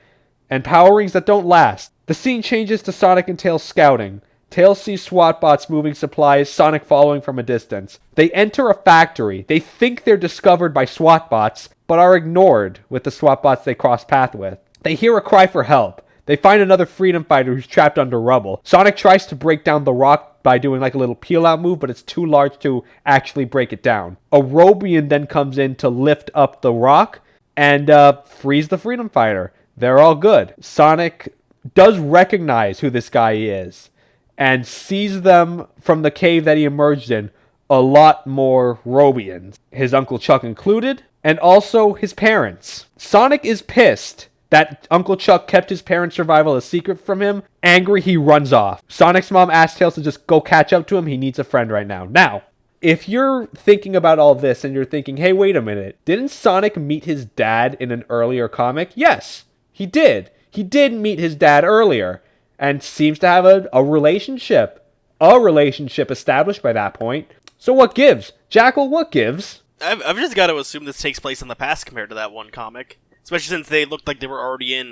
and power rings that don't last." The scene changes to Sonic and Tails scouting. Tails sees SWAT bots moving supplies, Sonic following from a distance. They enter a factory. They think they're discovered by SWAT bots, but are ignored with the SWAT bots they cross path with. They hear a cry for help. They find another freedom fighter who's trapped under rubble. Sonic tries to break down the rock by doing like a little peel-out move, but it's too large to actually break it down. A Robian then comes in to lift up the rock and frees the freedom fighter. They're all good. Sonic does recognize who this guy is and sees them from the cave that he emerged in, a lot more Robians, his Uncle Chuck included, and also his parents. Sonic is pissed that Uncle Chuck kept his parents' survival a secret from him. Angry, he runs off. Sonic's mom asks Tails to just go catch up to him. He needs a friend right now. Now, if you're thinking about all this and you're thinking, hey, wait a minute, didn't Sonic meet his dad in an earlier comic? Yes, he did. He did meet his dad earlier and seems to have a relationship established by that point. So what gives? Jackal, what gives? I've just got to assume this takes place in the past compared to that one comic, especially since they looked like they were already in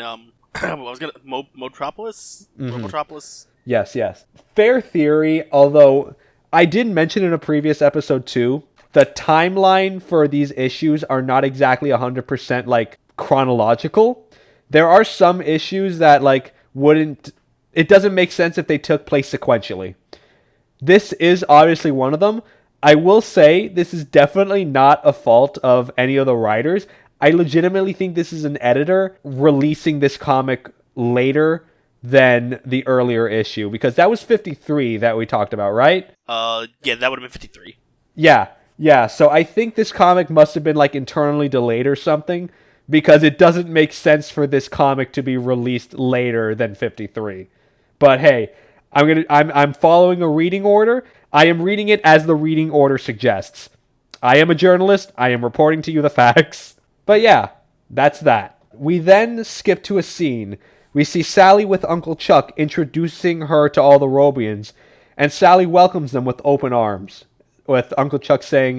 Motropolis. Motropolis. Yes. Fair theory. Although I did mention in a previous episode too, the timeline for these issues are not exactly 100% like chronological. There are some issues that it doesn't make sense if they took place sequentially. This is obviously one of them. I will say this is definitely not a fault of any of the writers. I legitimately think this is an editor releasing this comic later than the earlier issue, because that was 53 that we talked about, right? Yeah, that would have been 53. Yeah, so I think this comic must have been internally delayed or something, because it doesn't make sense for this comic to be released later than 53. But hey, I'm following a reading order. I am reading it as the reading order suggests. I am a journalist. I am reporting to you the facts. But yeah, that's that. We then skip to a scene. We see Sally with Uncle Chuck introducing her to all the Robians, and Sally welcomes them with open arms, with Uncle Chuck saying,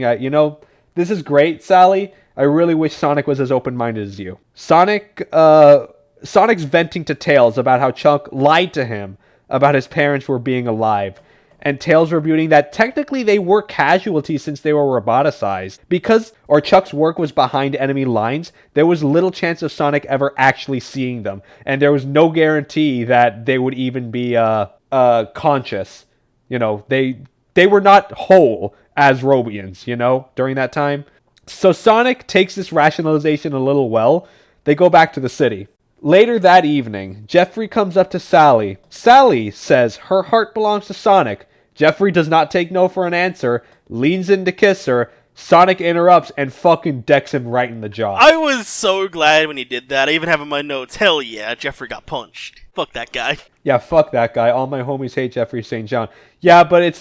this is great, Sally. I really wish Sonic was as open-minded as you. Sonic's venting to Tails about how Chuck lied to him about his parents were being alive, and Tails rebuting that technically they were casualties since they were roboticized. Because Chuck's work was behind enemy lines, there was little chance of Sonic ever actually seeing them, and there was no guarantee that they would even be conscious. They were not whole as Robians, during that time. So Sonic takes this rationalization a little well. They go back to the city. Later that evening, Jeffrey comes up to Sally. Sally says her heart belongs to Sonic. Jeffrey does not take no for an answer, leans in to kiss her. Sonic interrupts and fucking decks him right in the jaw. I was so glad when he did that. I even have in my notes, hell yeah, Jeffrey got punched. Fuck that guy. Yeah, fuck that guy. All my homies hate Jeffrey St. John. Yeah, but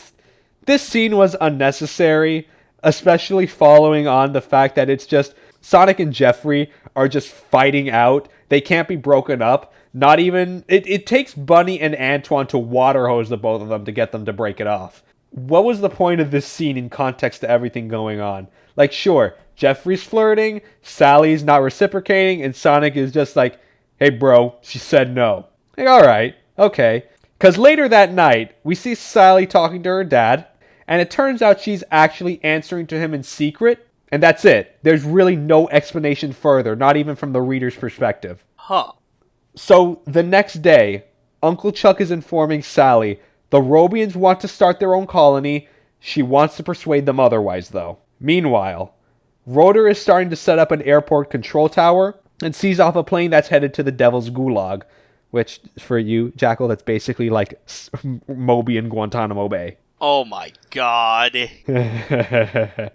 this scene was unnecessary, especially following on the fact that it's just Sonic and Jeffrey are just fighting out. They can't be broken up. Not even... It takes Bunny and Antoine to water hose the both of them to get them to break it off. What was the point of this scene in context to everything going on? Like, sure, Jeffrey's flirting, Sally's not reciprocating, and Sonic is just like, hey bro, she said no. Like, alright, okay. Because later that night, we see Sally talking to her dad, and it turns out she's actually answering to him in secret, and that's it. There's really no explanation further, not even from the reader's perspective. Huh. So, the next day, Uncle Chuck is informing Sally the Robians want to start their own colony. She wants to persuade them otherwise, though. Meanwhile, Rotor is starting to set up an airport control tower and sees off a plane that's headed to the Devil's Gulag, which, for you, Jackal, that's basically like Moby in Guantanamo Bay. Oh my god.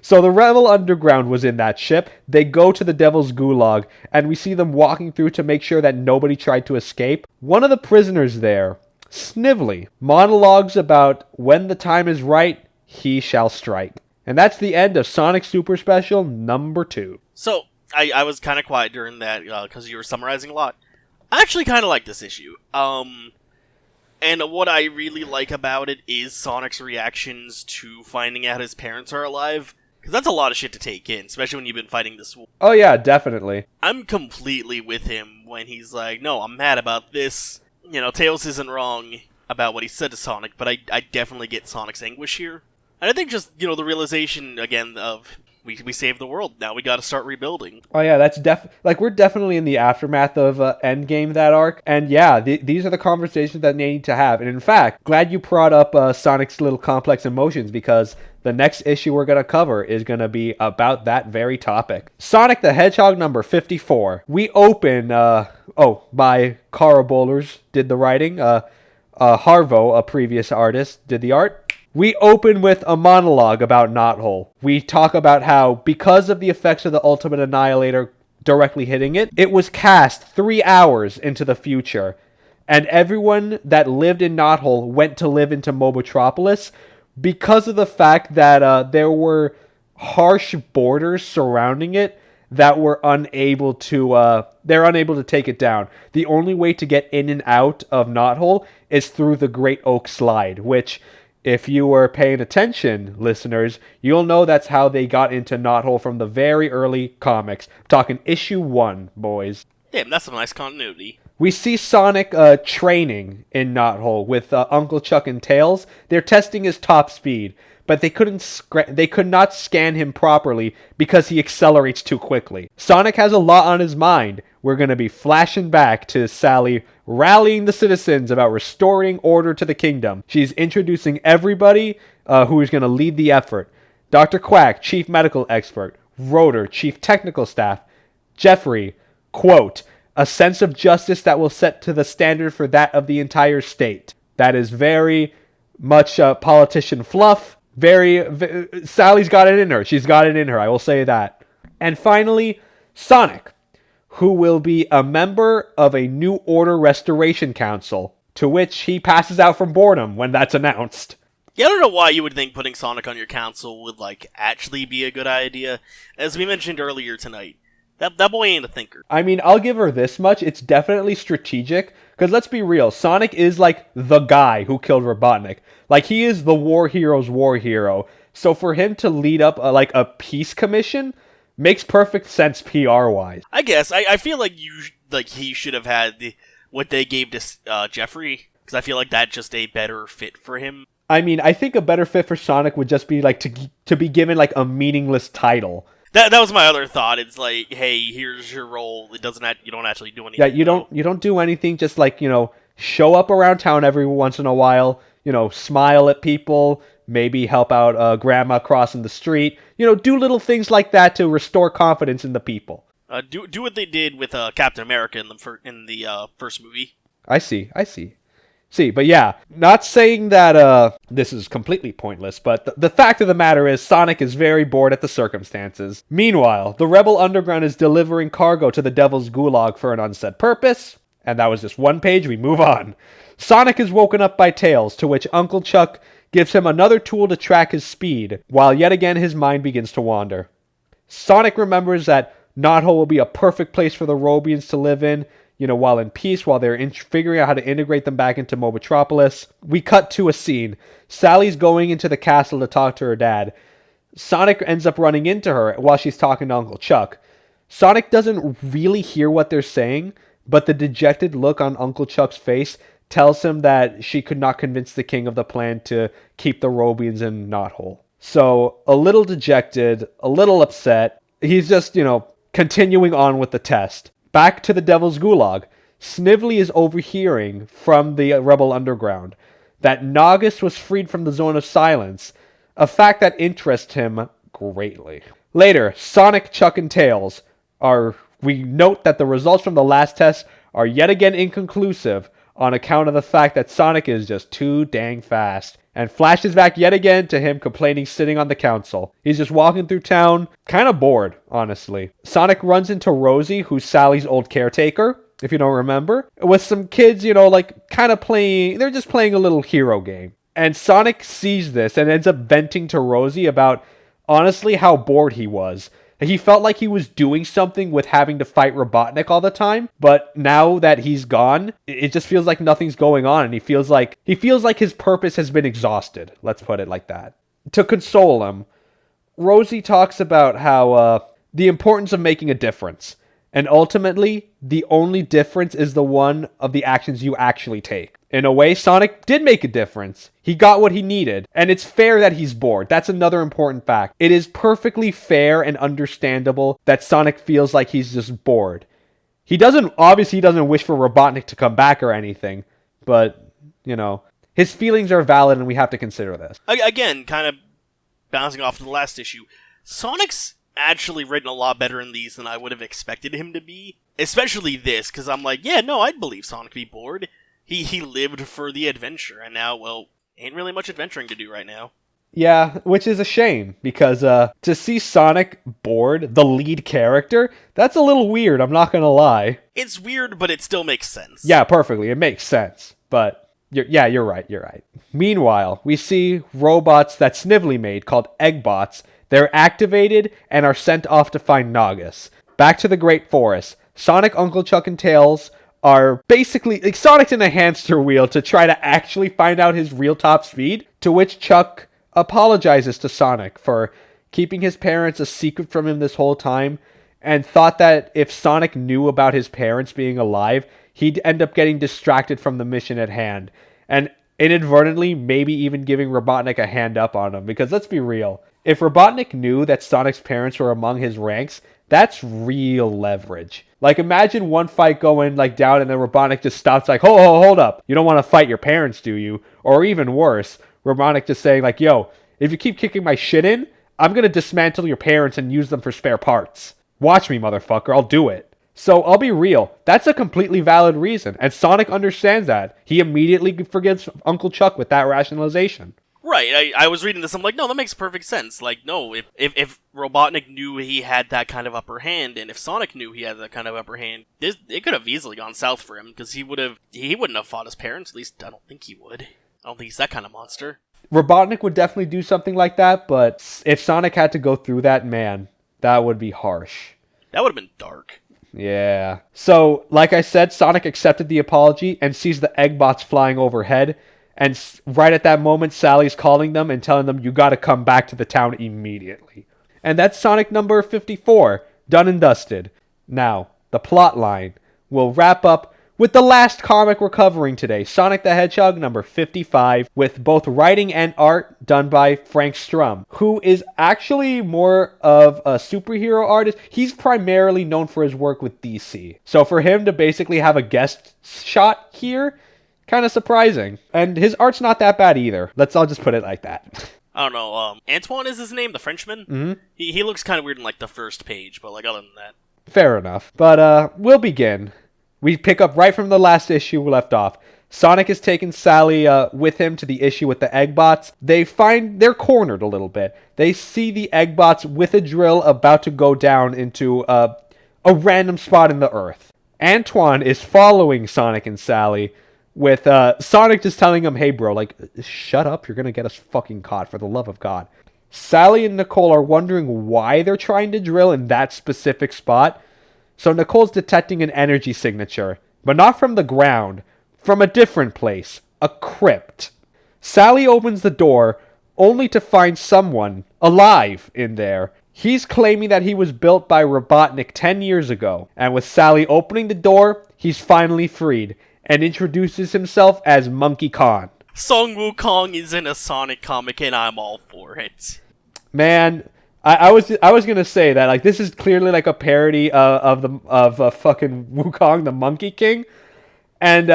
So the Rebel Underground was in that ship. They go to the Devil's Gulag, and we see them walking through to make sure that nobody tried to escape. One of the prisoners there, Snively, monologues about when the time is right, he shall strike. And that's the end of Sonic Super Special number 2. So, I was kind of quiet during that because you were summarizing a lot. I actually kind of like this issue. And what I really like about it is Sonic's reactions to finding out his parents are alive. Because that's a lot of shit to take in, especially when you've been fighting this war. Oh yeah, definitely. I'm completely with him when he's like, no, I'm mad about this. You know, Tails isn't wrong about what he said to Sonic, but I definitely get Sonic's anguish here. And I think just, you know, the realization, again, of we saved the world, now we gotta start rebuilding. Oh yeah, that's we're definitely in the aftermath of Endgame, that arc. And yeah, these are the conversations that they need to have. And in fact, glad you brought up Sonic's little complex emotions, because the next issue we're gonna cover is gonna be about that very topic. Sonic the Hedgehog number 54. We open, by Cara Bowlers did the writing. Harvo, a previous artist, did the art. We open with a monologue about Knothole. We talk about how, because of the effects of the Ultimate Annihilator directly hitting it, it was cast 3 hours into the future. And everyone that lived in Knothole went to live into Mobotropolis because of the fact that there were harsh borders surrounding it that were unable to take it down. The only way to get in and out of Knothole is through the Great Oak Slide, which, if you were paying attention, listeners, you'll know that's how they got into Knothole from the very early comics. I'm talking issue 1, boys. Damn, that's some nice continuity. We see Sonic training in Knothole with Uncle Chuck and Tails. They're testing his top speed, but they could not scan him properly because he accelerates too quickly. Sonic has a lot on his mind. We're going to be flashing back to Sally rallying the citizens about restoring order to the kingdom. She's introducing everybody who is going to lead the effort. Dr. Quack, Chief Medical Expert. Rotor, Chief Technical Staff. Jeffrey, quote, a sense of justice that will set to the standard for that of the entire state. That is very much politician fluff. Sally's got it in her. She's got it in her, I will say that. And finally, Sonic, who will be a member of a New Order Restoration Council, to which he passes out from boredom when that's announced. Yeah, I don't know why you would think putting Sonic on your council would, actually be a good idea. As we mentioned earlier tonight, that boy ain't a thinker. I mean, I'll give her this much. It's definitely strategic, because let's be real, Sonic is, the guy who killed Robotnik. He is the war hero's war hero. So for him to lead up, a peace commission makes perfect sense PR-wise. I guess. I feel like he should have had what they gave to Jeffrey, because I feel like that's just a better fit for him. I mean, I think a better fit for Sonic would just be, to be given, a meaningless title. That was my other thought. It's hey, here's your role. You don't actually do anything. Yeah, you don't do anything. Just show up around town every once in a while. Smile at people. Maybe help out grandma crossing the street. Do little things like that to restore confidence in the people. Do what they did with Captain America in the first movie. I see. See, but yeah, not saying that this is completely pointless, but the fact of the matter is Sonic is very bored at the circumstances. Meanwhile, the Rebel Underground is delivering cargo to the Devil's Gulag for an unsaid purpose, and that was just one page, we move on. Sonic is woken up by Tails, to which Uncle Chuck gives him another tool to track his speed, while yet again his mind begins to wander. Sonic remembers that Knothole will be a perfect place for the Robians to live in, while in peace, while they're figuring out how to integrate them back into Mobitropolis. We cut to a scene. Sally's going into the castle to talk to her dad. Sonic ends up running into her while she's talking to Uncle Chuck. Sonic doesn't really hear what they're saying, but the dejected look on Uncle Chuck's face tells him that she could not convince the king of the plan to keep the Robians in Knothole. So, a little dejected, a little upset. He's just, continuing on with the test. Back to the Devil's Gulag. Snively is overhearing from the Rebel Underground that Naugus was freed from the Zone of Silence, a fact that interests him greatly. Later, Sonic, Chuck, and Tails we note that the results from the last test are yet again inconclusive on account of the fact that Sonic is just too dang fast. And flashes back yet again to him complaining sitting on the council. He's just walking through town, kind of bored, honestly. Sonic runs into Rosie, who's Sally's old caretaker, if you don't remember, with some kids, kind of playing, they're just playing a little hero game. And Sonic sees this and ends up venting to Rosie about, honestly, how bored he was. He felt like he was doing something with having to fight Robotnik all the time, but now that he's gone, it just feels like nothing's going on, and he feels like his purpose has been exhausted. Let's put it like that. To console him, Rosie talks about how the importance of making a difference, and ultimately, the only difference is the one of the actions you actually take. In a way, Sonic did make a difference. He got what he needed. And it's fair that he's bored. That's another important fact. It is perfectly fair and understandable that Sonic feels like he's just bored. He doesn't wish for Robotnik to come back or anything. But, his feelings are valid and we have to consider this. Again, kind of bouncing off of the last issue, Sonic's actually written a lot better in these than I would have expected him to be. Especially this, because I'm like, yeah, no, I'd believe Sonic to be bored. He lived for the adventure, and now, ain't really much adventuring to do right now. Yeah, which is a shame, because to see Sonic bored, the lead character, that's a little weird, I'm not gonna lie. It's weird, but it still makes sense. Yeah, perfectly, it makes sense, but you're right. Meanwhile, we see robots that Snively made, called Eggbots. They're activated and are sent off to find Naugus. Back to the Great Forest. Sonic, Uncle Chuck, and Tails are basically, Sonic's in a hamster wheel to try to actually find out his real top speed, to which Chuck apologizes to Sonic for keeping his parents a secret from him this whole time, and thought that if Sonic knew about his parents being alive, he'd end up getting distracted from the mission at hand, and inadvertently maybe even giving Robotnik a hand up on him, because let's be real, if Robotnik knew that Sonic's parents were among his ranks, that's real leverage. Like, imagine one fight going, down, and then Robotnik just stops, hold up. You don't want to fight your parents, do you? Or even worse, Robotnik just saying, yo, if you keep kicking my shit in, I'm going to dismantle your parents and use them for spare parts. Watch me, motherfucker, I'll do it. So, I'll be real, that's a completely valid reason, and Sonic understands that. He immediately forgives Uncle Chuck with that rationalization. Right, I was reading this, I'm like, no, that makes perfect sense. No, if Robotnik knew he had that kind of upper hand, and if Sonic knew he had that kind of upper hand, it could have easily gone south for him, because he wouldn't have fought his parents, at least I don't think he would. I don't think he's that kind of monster. Robotnik would definitely do something like that, but if Sonic had to go through that, man, that would be harsh. That would have been dark. Yeah. So, like I said, Sonic accepted the apology and sees the Eggbots flying overhead. And right at that moment, Sally's calling them and telling them, you gotta come back to the town immediately. And that's Sonic number 54, done and dusted. Now, the plot line will wrap up with the last comic we're covering today, Sonic the Hedgehog number 55, with both writing and art done by Frank Strum, who is actually more of a superhero artist. He's primarily known for his work with DC. So for him to basically have a guest shot here, kind of surprising. And his art's not that bad either. I'll just put it like that. I don't know, Antoine is his name, the Frenchman? Mm-hmm. He looks kind of weird in, the first page, but, other than that. Fair enough. But, we'll begin. We pick up right from the last issue we left off. Sonic has taken Sally with him to the issue with the Eggbots. They're cornered a little bit. They see the Eggbots with a drill about to go down into a random spot in the earth. Antoine is following Sonic and Sally, with Sonic just telling him, hey bro, like, shut up, you're gonna get us fucking caught, for the love of God. Sally and Nicole are wondering why they're trying to drill in that specific spot. So Nicole's detecting an energy signature, but not from the ground, from a different place, a crypt. Sally opens the door, only to find someone alive in there. He's claiming that he was built by Robotnik 10 years ago, and with Sally opening the door, he's finally freed, and introduces himself as Monkey Khan. Song Wukong is in a Sonic comic, and I'm all for it. Man, I was gonna say that, like, this is clearly like a parody of fucking Wukong, the Monkey King, and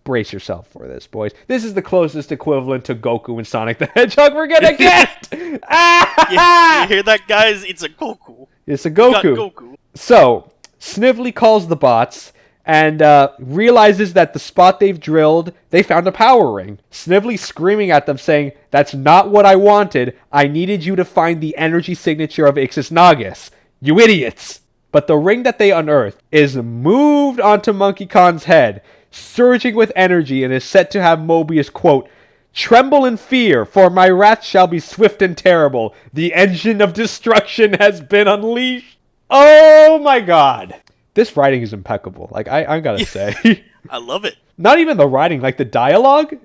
brace yourself for this, boys. This is the closest equivalent to Goku and Sonic the Hedgehog we're gonna get. You hear that, guys? It's a Goku. It's a Goku. We got Goku. So Snively calls the bots and realizes that the spot they've drilled, they found a power ring. Snively screaming at them, saying, "That's not what I wanted. I needed you to find the energy signature of Ixis Nagus. You idiots!" But the ring that they unearthed is moved onto Monkey Khan's head, surging with energy, and is set to have Mobius, quote, "Tremble in fear, for my wrath shall be swift and terrible. The engine of destruction has been unleashed." Oh my god. This writing is impeccable. Like, I gotta say. I love it. Not even the writing, like the dialogue,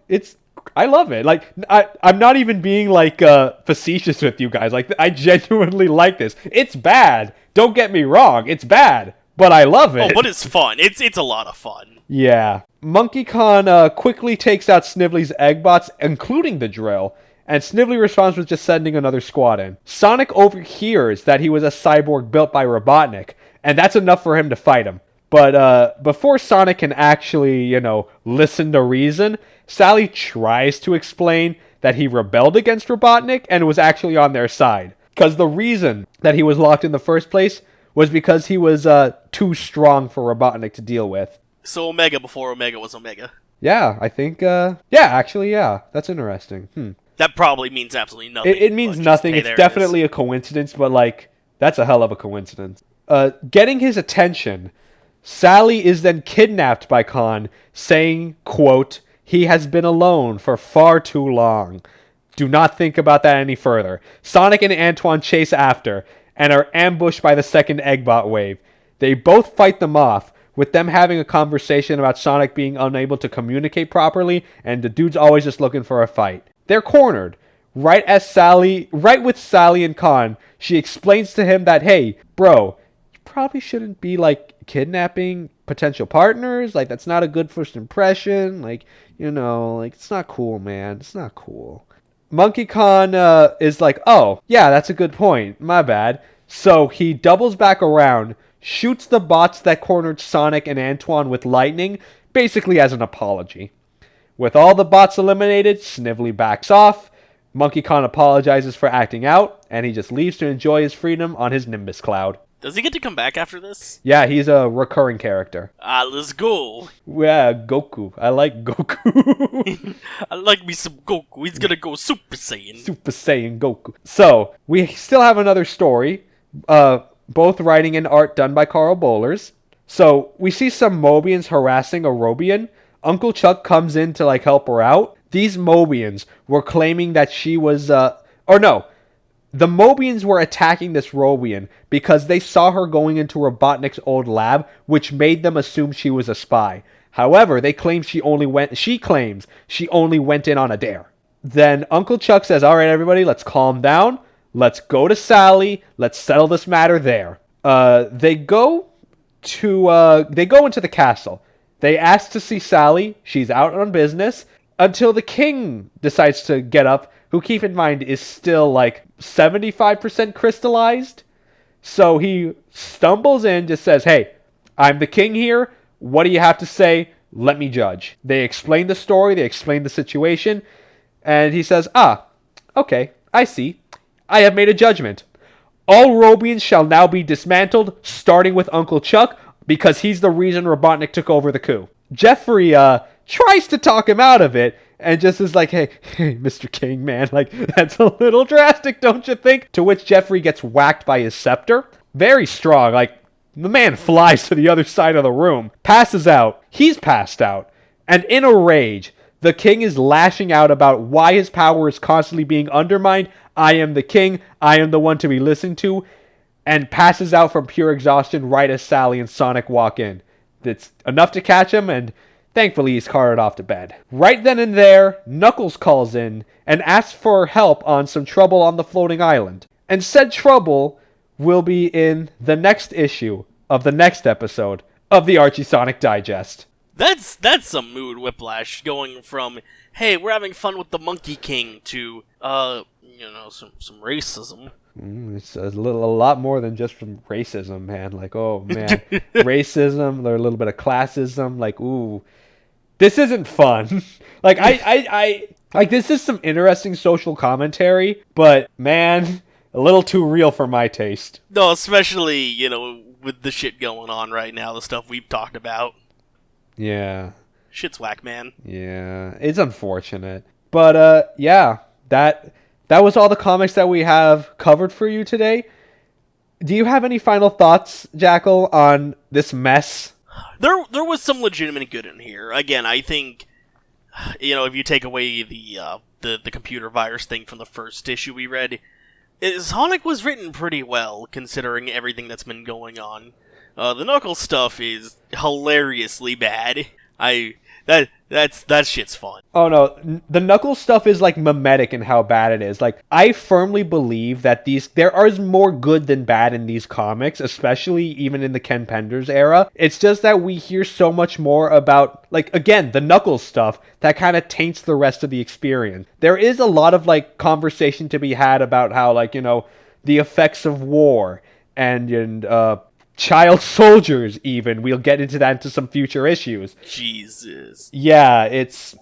I love it. Like, I'm not even being, like, facetious with you guys. Like, I genuinely like this. It's bad. Don't get me wrong. It's bad. But I love it. Oh, but it's fun. It's a lot of fun. Yeah. Monkey Khan quickly takes out Snively's Eggbots, including the drill, and Snively responds with just sending another squad in. Sonic overhears that he was a cyborg built by Robotnik, and that's enough for him to fight him. But before Sonic can actually, listen to reason, Sally tries to explain that he rebelled against Robotnik and was actually on their side. Because the reason that he was locked in the first place was because he was too strong for Robotnik to deal with. So Omega before Omega was Omega. Yeah, I think, yeah, that's interesting. That probably means absolutely nothing. It means nothing. It's definitely a coincidence, but, like, that's a hell of a coincidence. Getting his attention, Sally is then kidnapped by Khan, saying, quote, "He has been alone for far too long. Do not think about that any further." Sonic and Antoine chase after, and are ambushed by the second Eggbot wave. They both fight them off, with them having a conversation about Sonic being unable to communicate properly, and the dude's always just looking for a fight. They're cornered. Right with Sally and Khan, she explains to him that, hey, bro, you probably shouldn't be, like, kidnapping potential partners. Like, that's not a good first impression. Like, it's not cool, man. It's not cool. Monkey Khan is like, oh, yeah, that's a good point. My bad. So he doubles back around, shoots the bots that cornered Sonic and Antoine with lightning, basically as an apology. With all the bots eliminated, Snively backs off. Monkey Khan apologizes for acting out, and he just leaves to enjoy his freedom on his Nimbus cloud. Does he get to come back after this? Yeah, he's a recurring character. Let's go. Yeah, Goku. I like Goku. I like me some Goku. He's gonna go Super Saiyan. Super Saiyan Goku. So, we still have another story. Both writing and art done by Carl Bollers. So, we see some Mobians harassing a Robian. Uncle Chuck comes in to, like, help her out. These Mobians were claiming that she was, the Mobians were attacking this Robian because they saw her going into Robotnik's old lab, which made them assume she was a spy. However, she claims she only went in on a dare. Then Uncle Chuck says, "All right, everybody, let's calm down. Let's go to Sally. Let's settle this matter there." They go into the castle. They ask to see Sally. She's out on business until the king decides to get up, who, keep in mind, is still like 75% crystallized. So he stumbles in, just says, "Hey, I'm the king here. What do you have to say? Let me judge." They explain the story. They explain the situation. And he says, "Okay, I see. I have made a judgment. All Robians shall now be dismantled, starting with Uncle Chuck, because he's the reason Robotnik took over the coup. Jeffrey tries to talk him out of it and just is like, hey, Mr. King, man, like, that's a little drastic, don't you think? To which Jeffrey gets whacked by his scepter. Very strong, like, the man flies to the other side of the room, passes out, he's passed out, and in a rage, the king is lashing out about why his power is constantly being undermined. I am the king, I am the one to be listened to, and passes out from pure exhaustion right as Sally and Sonic walk in. That's enough to catch him, and thankfully he's carted off to bed. Right then and there, Knuckles calls in and asks for help on some trouble on the floating island. And said trouble will be in the next issue of the next episode of the Archie Sonic Digest. That's some mood whiplash, going from, hey, we're having fun with the Monkey King, to, some racism. It's a lot more than just from racism, man. Like, oh man, racism, or a little bit of classism. Like, ooh, this isn't fun. Like, I like, this is some interesting social commentary, but man, a little too real for my taste. No, especially, with the shit going on right now, the stuff we've talked about. Yeah. Shit's whack, man. Yeah, it's unfortunate. But, yeah, that was all the comics that we have covered for you today. Do you have any final thoughts, Jackal, on this mess? There was some legitimate good in here. Again, I think, if you take away the computer virus thing from the first issue we read, Sonic was written pretty well, considering everything that's been going on. The Knuckles stuff is hilariously bad. That shit's fun. Oh no, the Knuckles stuff is like mimetic in how bad it is. Like, I firmly believe that there is more good than bad in these comics, especially even in the Ken Penders era. It's just that we hear so much more about, like, again, the Knuckles stuff that kind of taints the rest of the experience. There is a lot of, like, conversation to be had about how, like, the effects of war and child soldiers, even. We'll get into that into some future issues. Jesus. Yeah, it's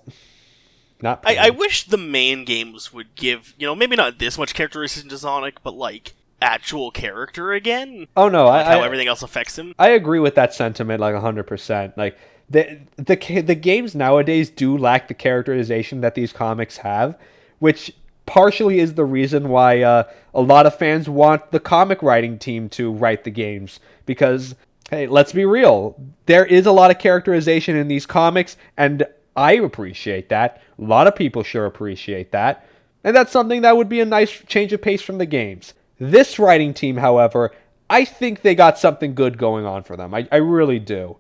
not pretty. I wish the main games would give, maybe not this much characterization to Sonic, but, like, actual character again. Oh no, how everything else affects him. I agree with that sentiment, like, 100%. Like, the games nowadays do lack the characterization that these comics have, which partially is the reason why a lot of fans want the comic writing team to write the games. Because, hey, let's be real, there is a lot of characterization in these comics, and I appreciate that. A lot of people sure appreciate that. And that's something that would be a nice change of pace from the games. This writing team, however, I think they got something good going on for them. I really do.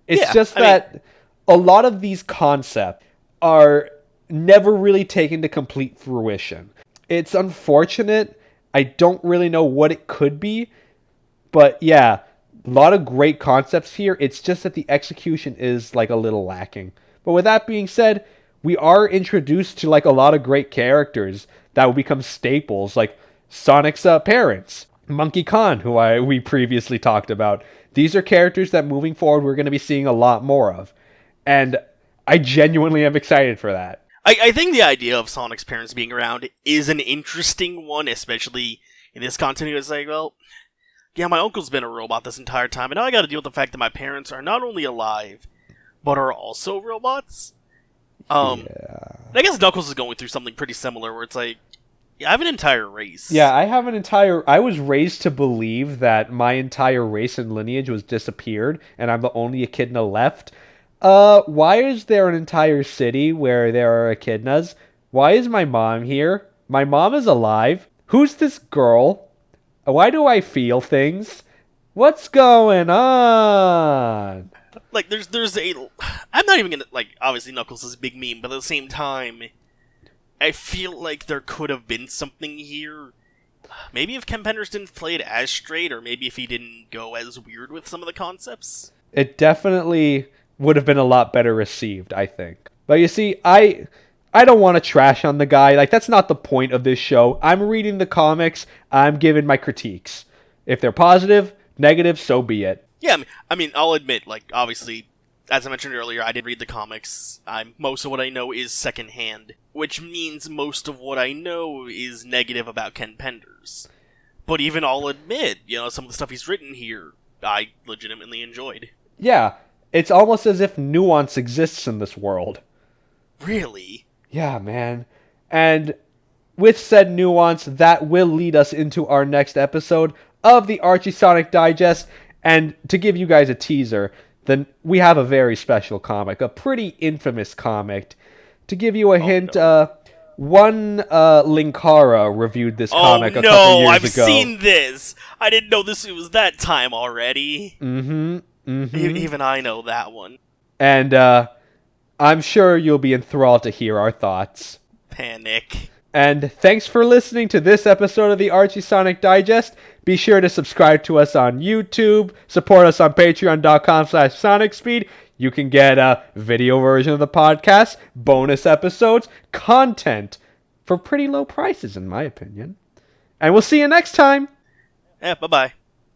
It's just that a lot of these concepts are never really taken to complete fruition. It's unfortunate. I don't really know what it could be. But yeah, a lot of great concepts here. It's just that the execution is, like, a little lacking. But with that being said, we are introduced to, like, a lot of great characters that will become staples, like Sonic's parents, Monkey Khan, who we previously talked about. These are characters that moving forward we're going to be seeing a lot more of. And I genuinely am excited for that. I think the idea of Sonic's parents being around is an interesting one, especially in this continuity. It's like, well, yeah, my uncle's been a robot this entire time, and now I gotta deal with the fact that my parents are not only alive, but are also robots. I guess Knuckles is going through something pretty similar, where it's like, yeah, I have an entire race. Yeah, I was raised to believe that my entire race and lineage was disappeared, and I'm the only echidna left. Why is there an entire city where there are echidnas? Why is my mom here? My mom is alive. Who's this girl? Why do I feel things? What's going on? Like, there's I'm not even gonna, like, obviously Knuckles is a big meme, but at the same time, I feel like there could have been something here. Maybe if Ken Penders didn't play it as straight, or maybe if he didn't go as weird with some of the concepts. It definitely would have been a lot better received, I think. But you see, I don't want to trash on the guy. Like, that's not the point of this show. I'm reading the comics. I'm giving my critiques. If they're positive, negative, so be it. Yeah, I mean, I'll admit, like, obviously, as I mentioned earlier, I did read the comics. Most of what I know is secondhand, which means most of what I know is negative about Ken Penders. But even I'll admit, some of the stuff he's written here, I legitimately enjoyed. Yeah, It's almost as if nuance exists in this world. Really? Yeah, man. And with said nuance, that will lead us into our next episode of the Archie Sonic Digest. And to give you guys a teaser, then we have a very special comic, a pretty infamous comic. To give you a hint, one Linkara reviewed this comic a couple years I've ago. seen this. I didn't know it was that time already. Even I know that one. And I'm sure you'll be enthralled to hear our thoughts. Panic. And thanks for listening to this episode of the Archie Sonic Digest. Be sure to subscribe to us on YouTube. Support us on patreon.com/SonicSpeed. You can get a video version of the podcast, bonus episodes, content for pretty low prices, in my opinion. And we'll see you next time. Yeah, bye-bye.